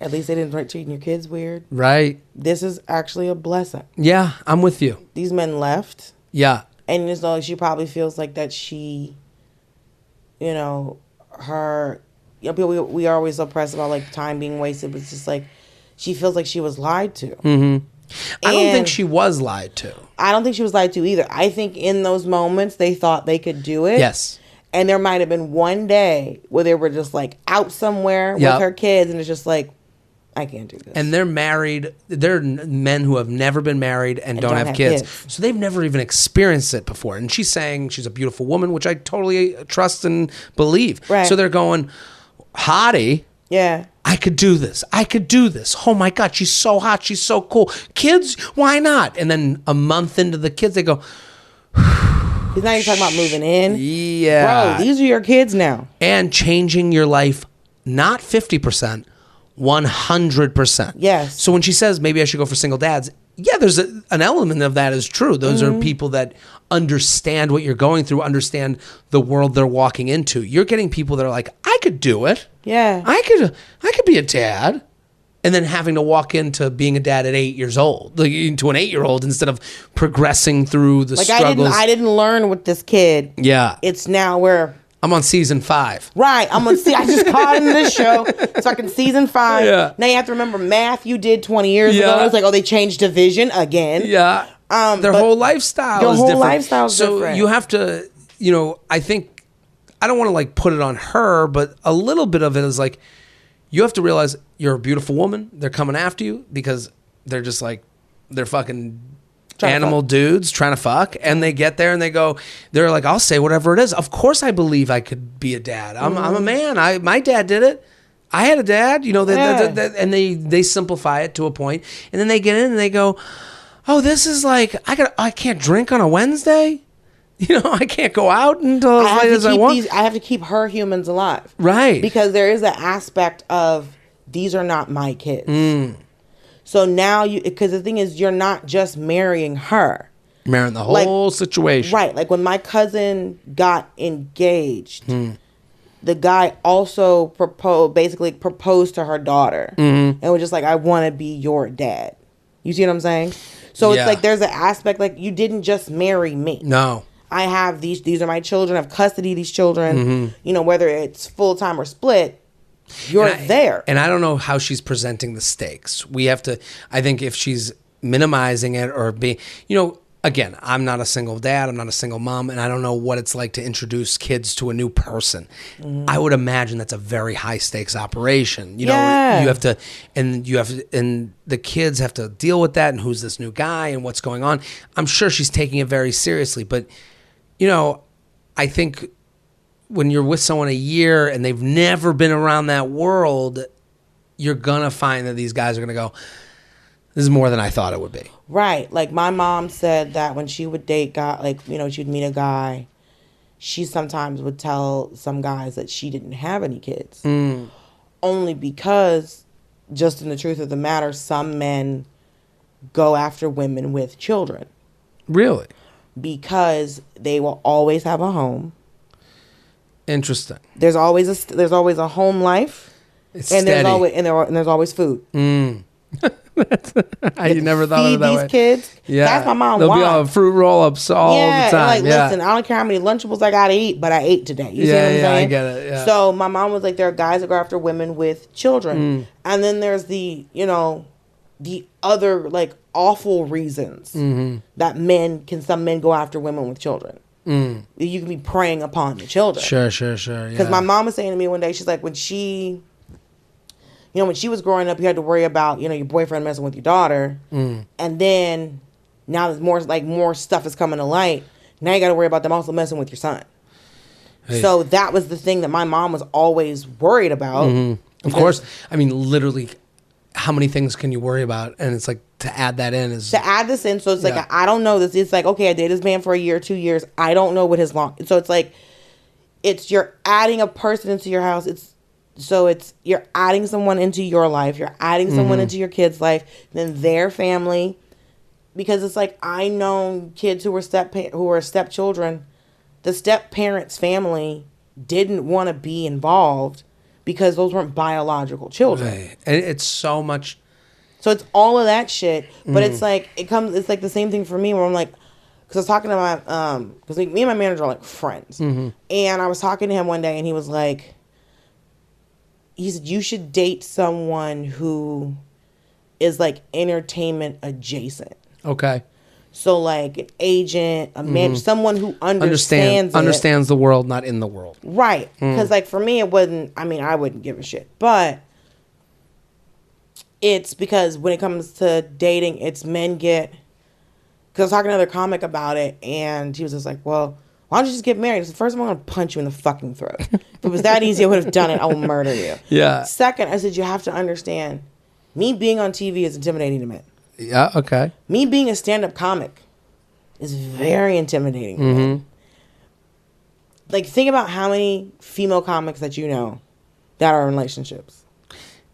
B: At least they didn't start treating your kids weird.
A: Right.
B: This is actually a blessing.
A: Yeah, I'm with you.
B: These men left.
A: Yeah.
B: And it's like she probably feels like that she, you know, her, you know, we are always so pressed about like time being wasted, but it's just like she feels like she was lied to.
A: I don't think she was lied to.
B: I don't think she was lied to either. I think in those moments they thought they could do it.
A: Yes.
B: And there might have been one day where they were just like out somewhere with her kids and it's just like, I can't do this.
A: And they're married. They're men who have never been married and don't have kids. So they've never even experienced it before. And she's saying she's a beautiful woman, which I totally trust and believe.
B: Right.
A: So they're going, hottie.
B: Yeah.
A: I could do this. I could do this. Oh my God, she's so hot. She's so cool. Kids, why not? And then a month into the kids, they go,
B: he's not even talking about moving in.
A: Yeah.
B: Bro, these are your kids now.
A: And changing your life, not 50%, 100%.
B: Yes.
A: So when she says maybe I should go for single dads, yeah, there's an element of that is true. Those are people that understand what you're going through, understand the world they're walking into. You're getting people that are like, I could do it.
B: Yeah.
A: I could be a dad. And then having to walk into being a dad at 8 years old, like into an 8-year-old instead of progressing through the struggles.
B: I didn't learn with this kid.
A: Yeah.
B: It's now where
A: I'm on season 5.
B: Right. I'm gonna see. I just caught into this show. It's fucking season 5.
A: Yeah.
B: Now you have to remember math you did 20 years ago. It's like, oh, they changed division again.
A: Yeah. Their whole lifestyle is different. So you have to, I think, I don't want to like put it on her, but a little bit of it is like, you have to realize you're a beautiful woman. They're coming after you because they're just like, they're fucking animal dudes trying to fuck. And they get there and they're like, I'll say whatever it is. Of course I believe I could be a dad. I'm a man. My dad did it. I had a dad, and they simplify it to a point. And then they get in and they go, oh, this is like, I can't drink on a Wednesday. I can't go out until as late as I want.
B: I have to keep her humans alive.
A: Right.
B: Because there is an aspect of, these are not my kids. So now because the thing is, you're not just marrying her.
A: Marrying the whole situation.
B: Right. Like when my cousin got engaged, the guy also proposed to her daughter. And was just like, I want to be your dad. You see what I'm saying? So it's like, there's an aspect, like, you didn't just marry me.
A: No.
B: I have these are my children. I have custody of these children. Whether it's full time or split, you're there.
A: And I don't know how she's presenting the stakes. We have to, I think if she's minimizing it or again, I'm not a single dad. I'm not a single mom. And I don't know what it's like to introduce kids to a new person. I would imagine that's a very high stakes operation. You have to, and the kids have to deal with that. And who's this new guy and what's going on? I'm sure she's taking it very seriously, but I think when you're with someone a year and they've never been around that world, you're going to find that these guys are going to go, this is more than I thought it would be.
B: Right. Like my mom said that when she would date guy, she'd meet a guy, she sometimes would tell some guys that she didn't have any kids. Only because, just in the truth of the matter, some men go after women with children.
A: Really?
B: Because they will always have a home.
A: Interesting.
B: There's always a home life,
A: It's
B: and
A: steady.
B: there's always food.
A: I never thought of it that way.
B: Feed these kids.
A: Yeah,
B: That's my mom.
A: There'll be all fruit roll-ups all the time.
B: And listen, I don't care how many Lunchables I gotta eat, but I ate today. You see what I'm saying?
A: I get it. Yeah.
B: So my mom was like, there are guys that go after women with children, and then there's the other like awful reasons that some men go after women with children. You can be preying upon the children.
A: Sure.
B: Because my mom was saying to me one day, she's like, when she was growing up, you had to worry about, your boyfriend messing with your daughter. And then now there's more stuff is coming to light. Now you got to worry about them also messing with your son. Hey. So that was the thing that my mom was always worried about.
A: Of course. I mean, literally, how many things can you worry about? And it's like, to add that in is...
B: To add this in, so it's like, I don't know this. It's like, okay, I dated this man for a year, 2 years. I don't know what his long... So it's like, you're adding a person into your house. You're adding someone into your life. You're adding someone into your kid's life. Then their family. Because it's like, I know kids who were stepchildren. The step-parents' family didn't want to be involved because those weren't biological children.
A: Right. And it's so much...
B: So it's all of that shit, but it's like it's like the same thing for me where I'm like, because I was talking to my because me and my manager are like friends, and I was talking to him one day, and he said you should date someone who is like entertainment adjacent.
A: Okay.
B: So like an agent, a man, someone who understands
A: the world, not in the world.
B: Right. Because like for me, it wasn't. I mean, I wouldn't give a shit, but. It's because when it comes to dating, it's men get... Because I was talking to another comic about it, and he was just like, well, why don't you just get married? I said, first, I'm going to punch you in the fucking throat. If it was that easy, I would have done it. I will murder you.
A: Yeah.
B: Second, I said, you have to understand, me being on TV is intimidating to men.
A: Yeah, okay.
B: Me being a stand-up comic is very intimidating to men. Like, think about how many female comics that you know that are in relationships.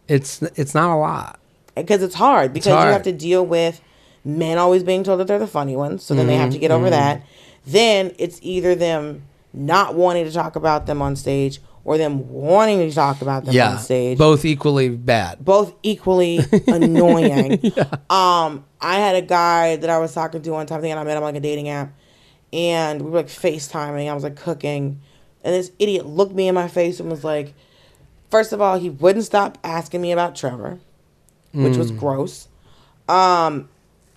A: It's not a lot.
B: Because it's hard. Because you have to deal with men always being told that they're the funny ones. So then they have to get over that. Then it's either them not wanting to talk about them on stage or them wanting to talk about them on stage.
A: Both equally bad.
B: Both equally annoying. I had a guy that I was talking to one time, and I met him on like a dating app. And we were like FaceTiming. I was like cooking. And this idiot looked me in my face and was like, first of all, he wouldn't stop asking me about Trevor, which was gross. And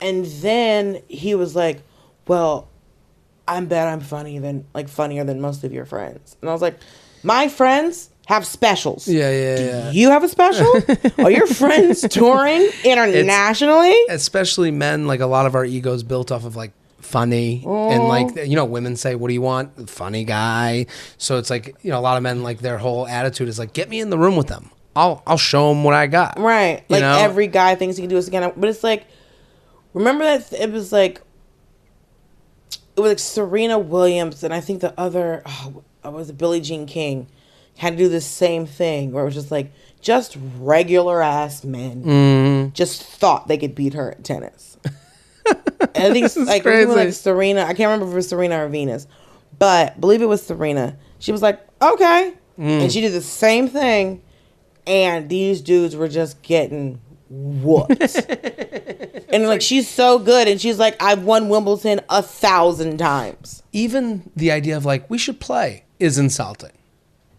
B: then he was like, well, I bet I'm funnier than most of your friends. And I was like, my friends have specials. Do you have a special? Are your friends touring internationally?
A: Especially men, like a lot of our egos built off of like funny and like women say, what do you want? Funny guy. So it's like a lot of men, like their whole attitude is like, get me in the room with them, I'll show them what I got,
B: right? Like every guy thinks he can do this again, but it's like, remember that it was like Serena Williams and I think the other was it Billie Jean King had to do the same thing where it was just like just regular ass men just thought they could beat her at tennis. And I think it's like people like Serena. I can't remember if it was Serena or Venus, but I believe it was Serena. She was like, okay, and she did the same thing, and these dudes were just getting whooped. And like she's so good, and she's like, I've won Wimbledon 1,000 times.
A: Even the idea of like we should play is insulting.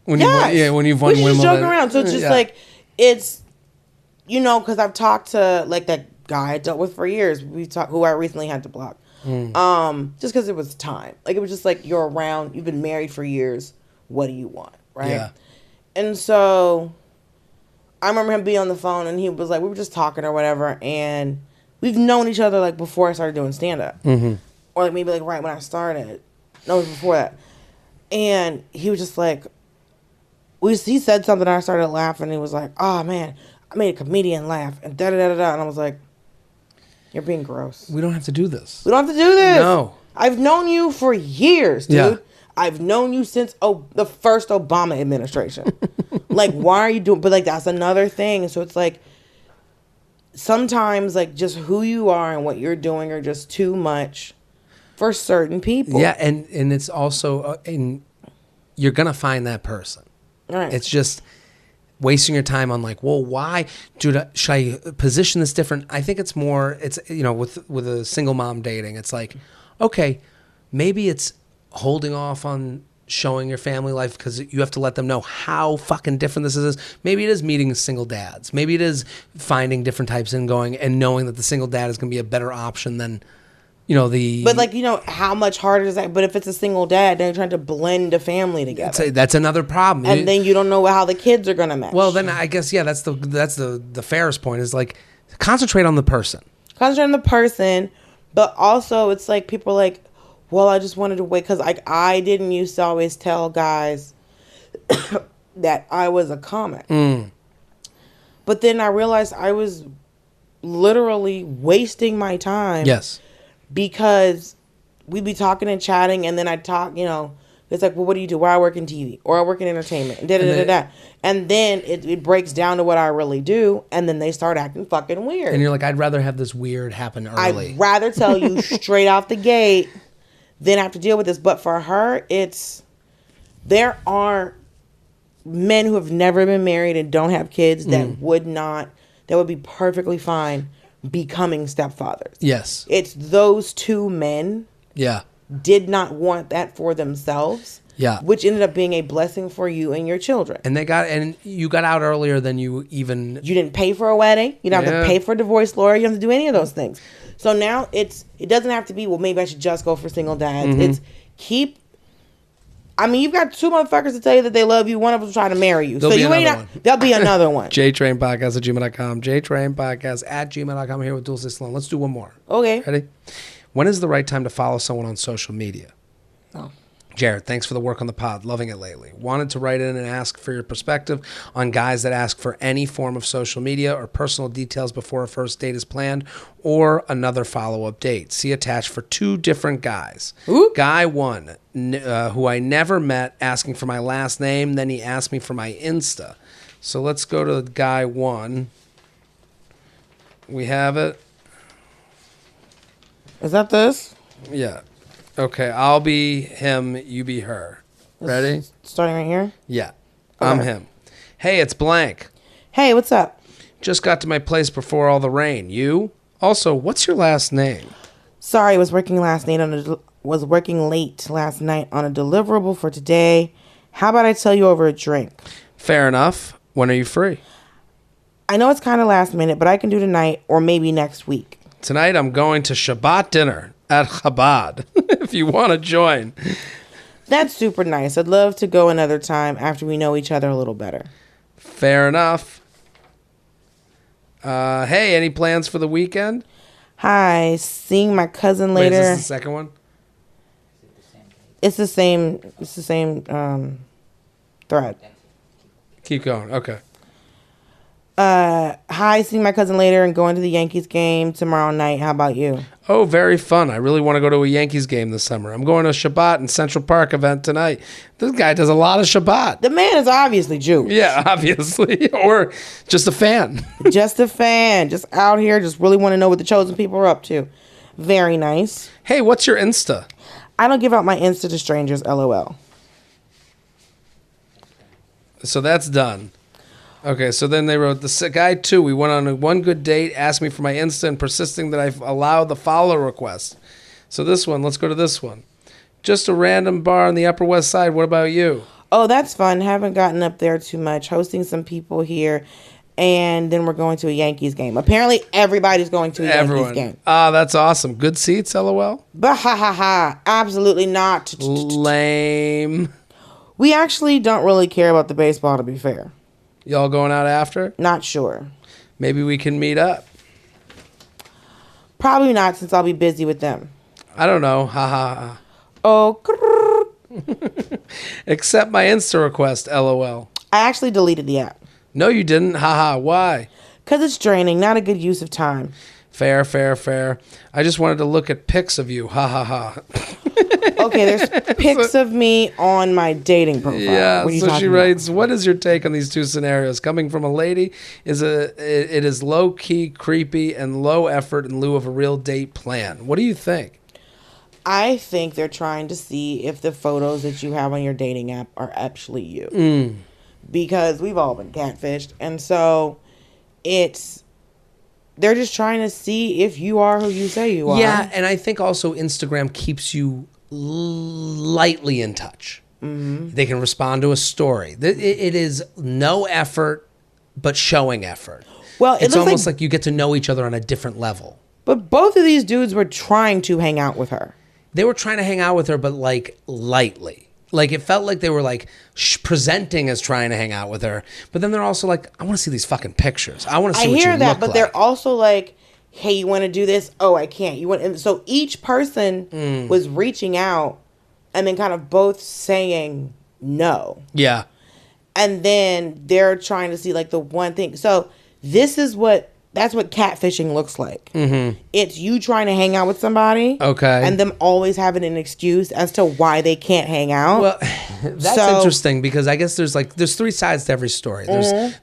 A: When you've won Wimbledon,
B: just joke around. So it's just like it's because I've talked to like that guy I dealt with for years. Who I recently had to block. Just because it was time. Like it was just like you're around, you've been married for years. What do you want, right? Yeah. And so I remember him being on the phone, and he was like, we were just talking or whatever, and we've known each other like before I started doing stand up, or like maybe like right when I started. No, it was before that. And he was just like, he said something, and I started laughing. And he was like, oh man, I made a comedian laugh, and da da da da. And I was like, you're being gross.
A: We don't have to do this.
B: We don't have to do this.
A: No.
B: I've known you for years, dude. Yeah. I've known you since the first Obama administration. Like, why are you doing... But, like, that's another thing. So, it's like... sometimes like just who you are and what you're doing are just too much for certain people.
A: Yeah, and it's also and you're gonna find that person.
B: Right.
A: It's just wasting your time on like, well, why, dude? Should I position this different? I think it's more. It's with a single mom dating, it's like, okay, maybe it's holding off on showing your family life because you have to let them know how fucking different this is. Maybe it is meeting single dads. Maybe it is finding different types and going and knowing that the single dad is going to be a better option than,
B: But like, how much harder is that? But if it's a single dad, they're trying to blend a family together.
A: That's another problem.
B: And then you don't know how the kids are going to match.
A: Well, then I guess, yeah, that's the fairest point is like, concentrate on the person.
B: Concentrate on the person, but also it's like people are like, well, I just wanted to wait because I didn't used to always tell guys that I was a comic. But then I realized I was literally wasting my time.
A: Yes.
B: Because we'd be talking and chatting, and then I'd talk, it's like, well, what do you do? Well, I work in TV, or I work in entertainment, and da-da-da-da-da. And then it breaks down to what I really do, and then they start acting fucking weird.
A: And you're like, I'd rather have this weird happen early.
B: I'd rather tell you straight off the gate than have to deal with this. But for her, there are men who have never been married and don't have kids that would be perfectly fine becoming stepfathers.
A: Yes.
B: It's those two men did not want that for themselves.
A: Yeah.
B: Which ended up being a blessing for you and your children.
A: And you got out earlier than you even...
B: You didn't pay for a wedding. You don't have to pay for a divorce lawyer. You don't have to do any of those things. So now it doesn't have to be, well, maybe I should just go for single dads. You've got two motherfuckers to tell you that they love you. One of them's trying to marry you. There'll be another one.
A: JTrain podcast at gmail.com. JTrain podcast at gmail.com. Here with Dulce Sloan. Let's do one more.
B: Okay.
A: Ready? When is the right time to follow someone on social media?
B: Oh.
A: Jared, thanks for the work on the pod. Loving it lately. Wanted to write in and ask for your perspective on guys that ask for any form of social media or personal details before a first date is planned or another follow-up date. See attached for two different guys.
B: Ooh.
A: Guy one, who I never met, asking for my last name. Then he asked me for my Insta. So let's go to guy one. We have it.
B: Is that this?
A: Yeah. Okay, I'll be him, you be her. Ready?
B: Starting right here?
A: Yeah. Okay. I'm him. Hey, it's blank.
B: Hey, what's up?
A: Just got to my place before all the rain. You? Also, what's your last name?
B: Sorry, I was working late last night on a deliverable for today. How about I tell you over a drink?
A: Fair enough. When are you free?
B: I know it's kind of last minute, but I can do tonight or maybe next week.
A: Tonight I'm going to Shabbat dinner at Chabad, if you want to join.
B: That's super nice. I'd love to go another time after we know each other a little better.
A: Fair enough. Hey, any plans for the weekend?
B: Hi, seeing my cousin later.
A: Wait, is this the second one?
B: It's the same thread.
A: Keep going. Okay.
B: Hi, seeing my cousin later and going to the Yankees game tomorrow night. How about you?
A: Oh, very fun. I really want to go to a Yankees game this summer. I'm going to a Shabbat in Central Park event tonight. This guy does a lot of Shabbat.
B: The man is obviously Jewish.
A: Yeah, obviously. Or just a fan.
B: Just a fan. Just out here. Just really want to know what the chosen people are up to. Very nice.
A: Hey, what's your Insta?
B: I don't give out my Insta to strangers, LOL.
A: So that's done. Okay, so then they wrote, the guy two, we went on one good date, asked me for my Insta and persisting that I allow the follow request. So this one, let's go to this one. Just a random bar on the Upper West Side. What about you?
B: Oh, that's fun. Haven't gotten up there too much. Hosting some people here, and then we're going to a Yankees game. Apparently, everybody's going to a Yankees game.
A: Ah, that's awesome. Good seats, LOL?
B: But ha ha ha. Absolutely not.
A: Lame.
B: We actually don't really care about the baseball, to be fair.
A: Y'all going out after?
B: Not sure.
A: Maybe we can meet up.
B: Probably not, since I'll be busy with them.
A: I don't know. Ha ha ha.
B: Oh.
A: Accept my Insta request, LOL.
B: I actually deleted the app.
A: No, you didn't. Ha ha. Why?
B: Because it's draining. Not a good use of time.
A: Fair, fair, fair. I just wanted to look at pics of you. Ha ha ha.
B: Okay, there's pics of me on my dating profile.
A: Yeah,
B: What are you
A: so she
B: talking
A: writes,
B: about?
A: what is your take on these two scenarios? Coming from a lady, it is low-key, creepy, and low effort in lieu of a real date plan. What do you think?
B: I think they're trying to see if the photos that you have on your dating app are actually you. Because we've all been catfished. And so they're just trying to see if you are who you say you are.
A: Yeah, and I think also Instagram keeps you lightly in touch. They can respond to a story. It is no effort, but showing effort.
B: Well,
A: it's almost like you get to know each other on a different level.
B: But both of these dudes were trying to hang out with her.
A: They were trying to hang out with her, but like lightly. Like it felt like they were like presenting as trying to hang out with her, but then they're also like, I want to see these fucking pictures. I want to see what you look like. I hear that,
B: but they're also like, hey, you want to do this? Oh, I can't. You want? And so each person was reaching out, and then kind of both saying no.
A: Yeah.
B: And then they're trying to see like the one thing. So that's what catfishing looks like. It's you trying to hang out with somebody.
A: Okay.
B: And them always having an excuse as to why they can't hang out.
A: Well, that's interesting because I guess there's three sides to every story.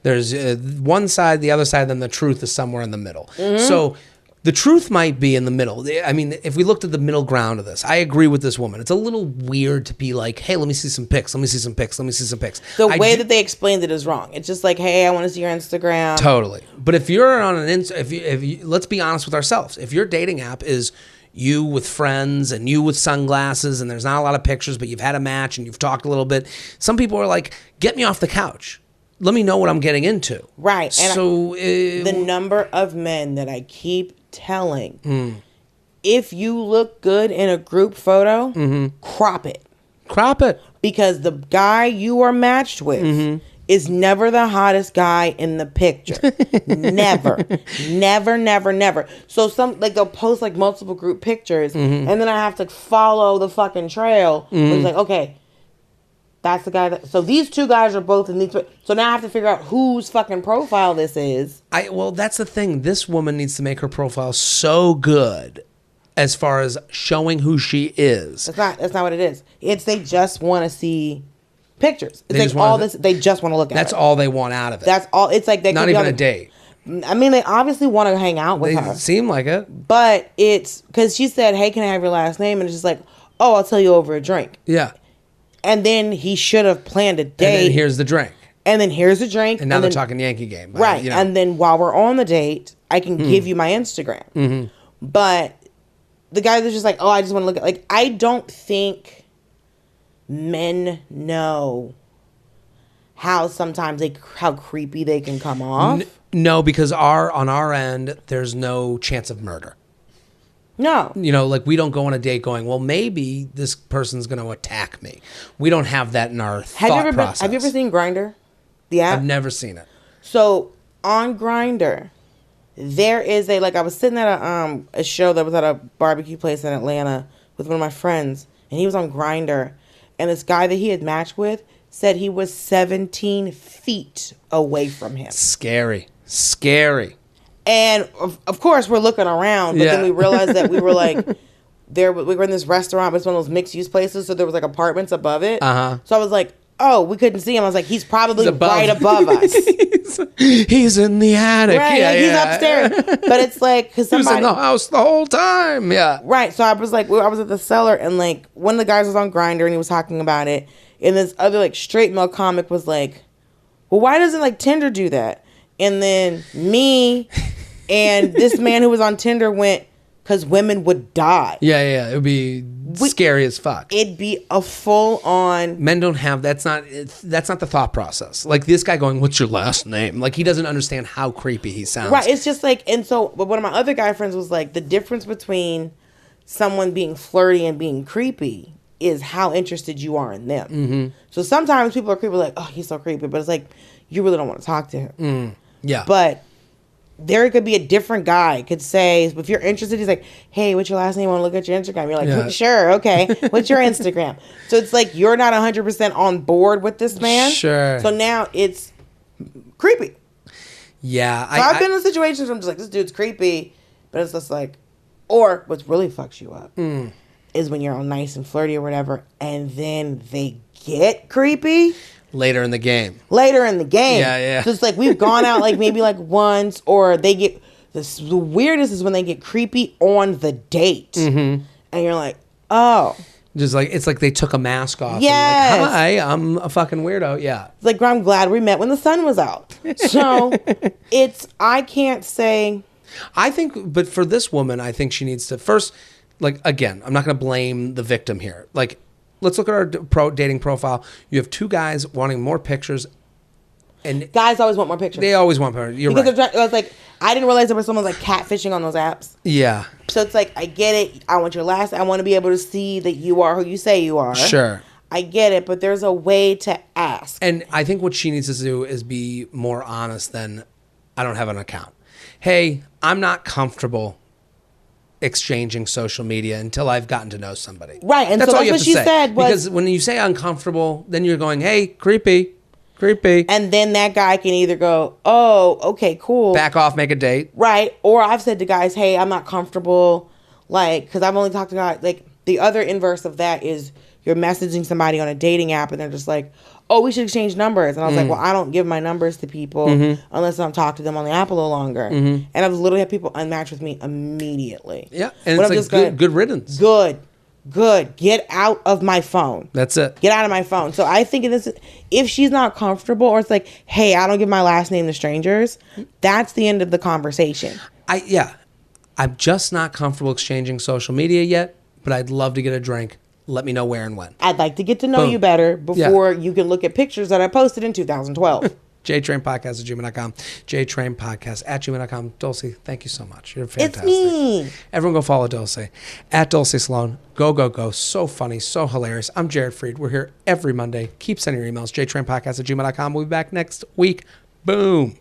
A: There's one side, the other side, then the truth is somewhere in the middle. So the truth might be in the middle. I mean, if we looked at the middle ground of this, I agree with this woman. It's a little weird to be like, hey, let me see some pics. Let me see some pics. Let me see some pics.
B: The way that they explained it is wrong. It's just like, hey, I want to see your Instagram.
A: Totally. But if you're on if you let's be honest with ourselves. If your dating app is you with friends and you with sunglasses and there's not a lot of pictures, but you've had a match and you've talked a little bit, some people are like, get me off the couch. Let me know what I'm getting into.
B: Right. And
A: so
B: the number of men that I keep telling, if you look good in a group photo, crop it.
A: Crop it.
B: Because the guy you are matched with is never the hottest guy in the picture. Never. Never, never, never. So they'll post like multiple group pictures and then I have to follow the fucking trail. It's like, okay, that's the guy so these two guys are both in these. So now I have to figure out whose fucking profile this is.
A: Well, that's the thing. This woman needs to make her profile so good as far as showing who she is.
B: That's not what it is. It's they just want to see pictures. It's like all this. They just want to look at it.
A: That's all they want out of it.
B: That's all. It's like they
A: not even a date.
B: I mean, they obviously want to hang out with her.
A: They seem like it.
B: But it's because she said, hey, can I have your last name? And it's just like, oh, I'll tell you over a drink.
A: Yeah.
B: And then he should have planned a date.
A: And then here's the drink.
B: And then here's the drink.
A: And now they're talking Yankee game.
B: Right. And then while we're on the date, I can give you my Instagram. But the guy that's just like, oh, I just want to look at, like, I don't think men know how sometimes how creepy they can come off.
A: No, because on our end, there's no chance of murder.
B: No.
A: You know, like we don't go on a date going, well, maybe this person's going to attack me. We don't have that in our thought process.
B: Have you ever seen Grindr? The app?
A: I've never seen it.
B: So on Grindr, there is I was sitting at a show that was at a barbecue place in Atlanta with one of my friends, and he was on Grindr, and this guy that he had matched with said he was 17 feet away from him.
A: Scary.
B: And of course we're looking around, but then we realized that we were like, we were in this restaurant, but it's one of those mixed use places, so there was like apartments above it. So I was like, oh, we couldn't see him. I was like, he's probably right above us.
A: he's in the attic.
B: Right, he's upstairs. But it's like, because somebody
A: he was in the house the whole time. Yeah.
B: Right. So I was like, I was at the cellar, and like one of the guys was on Grindr, and he was talking about it, and this other like straight male comic was like, well, why doesn't like Tinder do that? And then me and this man who was on Tinder went, because women would die.
A: Yeah. It would be scary as fuck.
B: It'd be a full on.
A: Men don't have, that's not the thought process. Like this guy going, what's your last name? Like he doesn't understand how creepy he sounds.
B: Right. It's just like, and so, but one of my other guy friends was like, the difference between someone being flirty and being creepy is how interested you are in them. So sometimes people are creepy, like, oh, he's so creepy. But it's like, you really don't want to talk to him.
A: Yeah.
B: But there could be a different guy could say, if you're interested, he's like, hey, what's your last name? I want to look at your Instagram. You're like, sure, okay. What's your Instagram? So it's like you're not 100% on board with this man.
A: Sure.
B: So now it's creepy.
A: Yeah.
B: So I've been in situations where I'm just like, this dude's creepy. But it's just like, or what really fucks you up is when you're all nice and flirty or whatever, and then they get creepy
A: Later in the game.
B: Yeah. So it's like we've gone out like maybe like once, or they get the weirdest is when they get creepy on the date, and you're like, oh.
A: Just like it's like they took a mask off.
B: Yes.
A: And like, hi, I'm a fucking weirdo. Yeah.
B: It's like, I'm glad we met when the sun was out. So I can't say.
A: I think, but for this woman, I think she needs to first, like, again, I'm not going to blame the victim here. Like, let's look at our dating profile. You have two guys wanting more pictures. And
B: guys always want more pictures.
A: They always want more. You're
B: because
A: right.
B: I was like, I didn't realize there was someone like catfishing on those apps.
A: Yeah.
B: So it's like, I get it. I want your last. I want to be able to see that you are who you say you are.
A: Sure.
B: I get it, but there's a way to ask.
A: And I think what she needs to do is be more honest than, I don't have an account. Hey, I'm not comfortable exchanging social media until I've gotten to know somebody.
B: Right. And
A: that's
B: so
A: all
B: that's
A: you have
B: what
A: to
B: she
A: say.
B: said was,
A: because when you say uncomfortable, then you're going, hey, creepy.
B: And then that guy can either go, oh, okay, cool.
A: Back off, make a date.
B: Right. Or I've said to guys, hey, I'm not comfortable. Like, because I've only talked to guys. Like, the other inverse of that is you're messaging somebody on a dating app and they're just like, oh, we should exchange numbers. And I was like, well, I don't give my numbers to people unless I'm talking to them on the app a little longer. And I've literally had people unmatch with me immediately.
A: Yeah. And but it's like good riddance.
B: Good. Get out of my phone.
A: That's it.
B: Get out of my phone. So I think if she's not comfortable, or it's like, hey, I don't give my last name to strangers, that's the end of the conversation.
A: I'm just not comfortable exchanging social media yet, but I'd love to get a drink. Let me know where and when.
B: I'd like to get to know you better before you can look at pictures that I posted in 2012.
A: JTrainPodcast@gmail.com. JTrainPodcast@gmail.com. Dulce, thank you so much. You're fantastic.
B: It's me.
A: Everyone go follow Dulce. @Dulce Sloan. Go. So funny. So hilarious. I'm Jared Freid. We're here every Monday. Keep sending your emails. JTrainPodcast@gmail.com. We'll be back next week. Boom.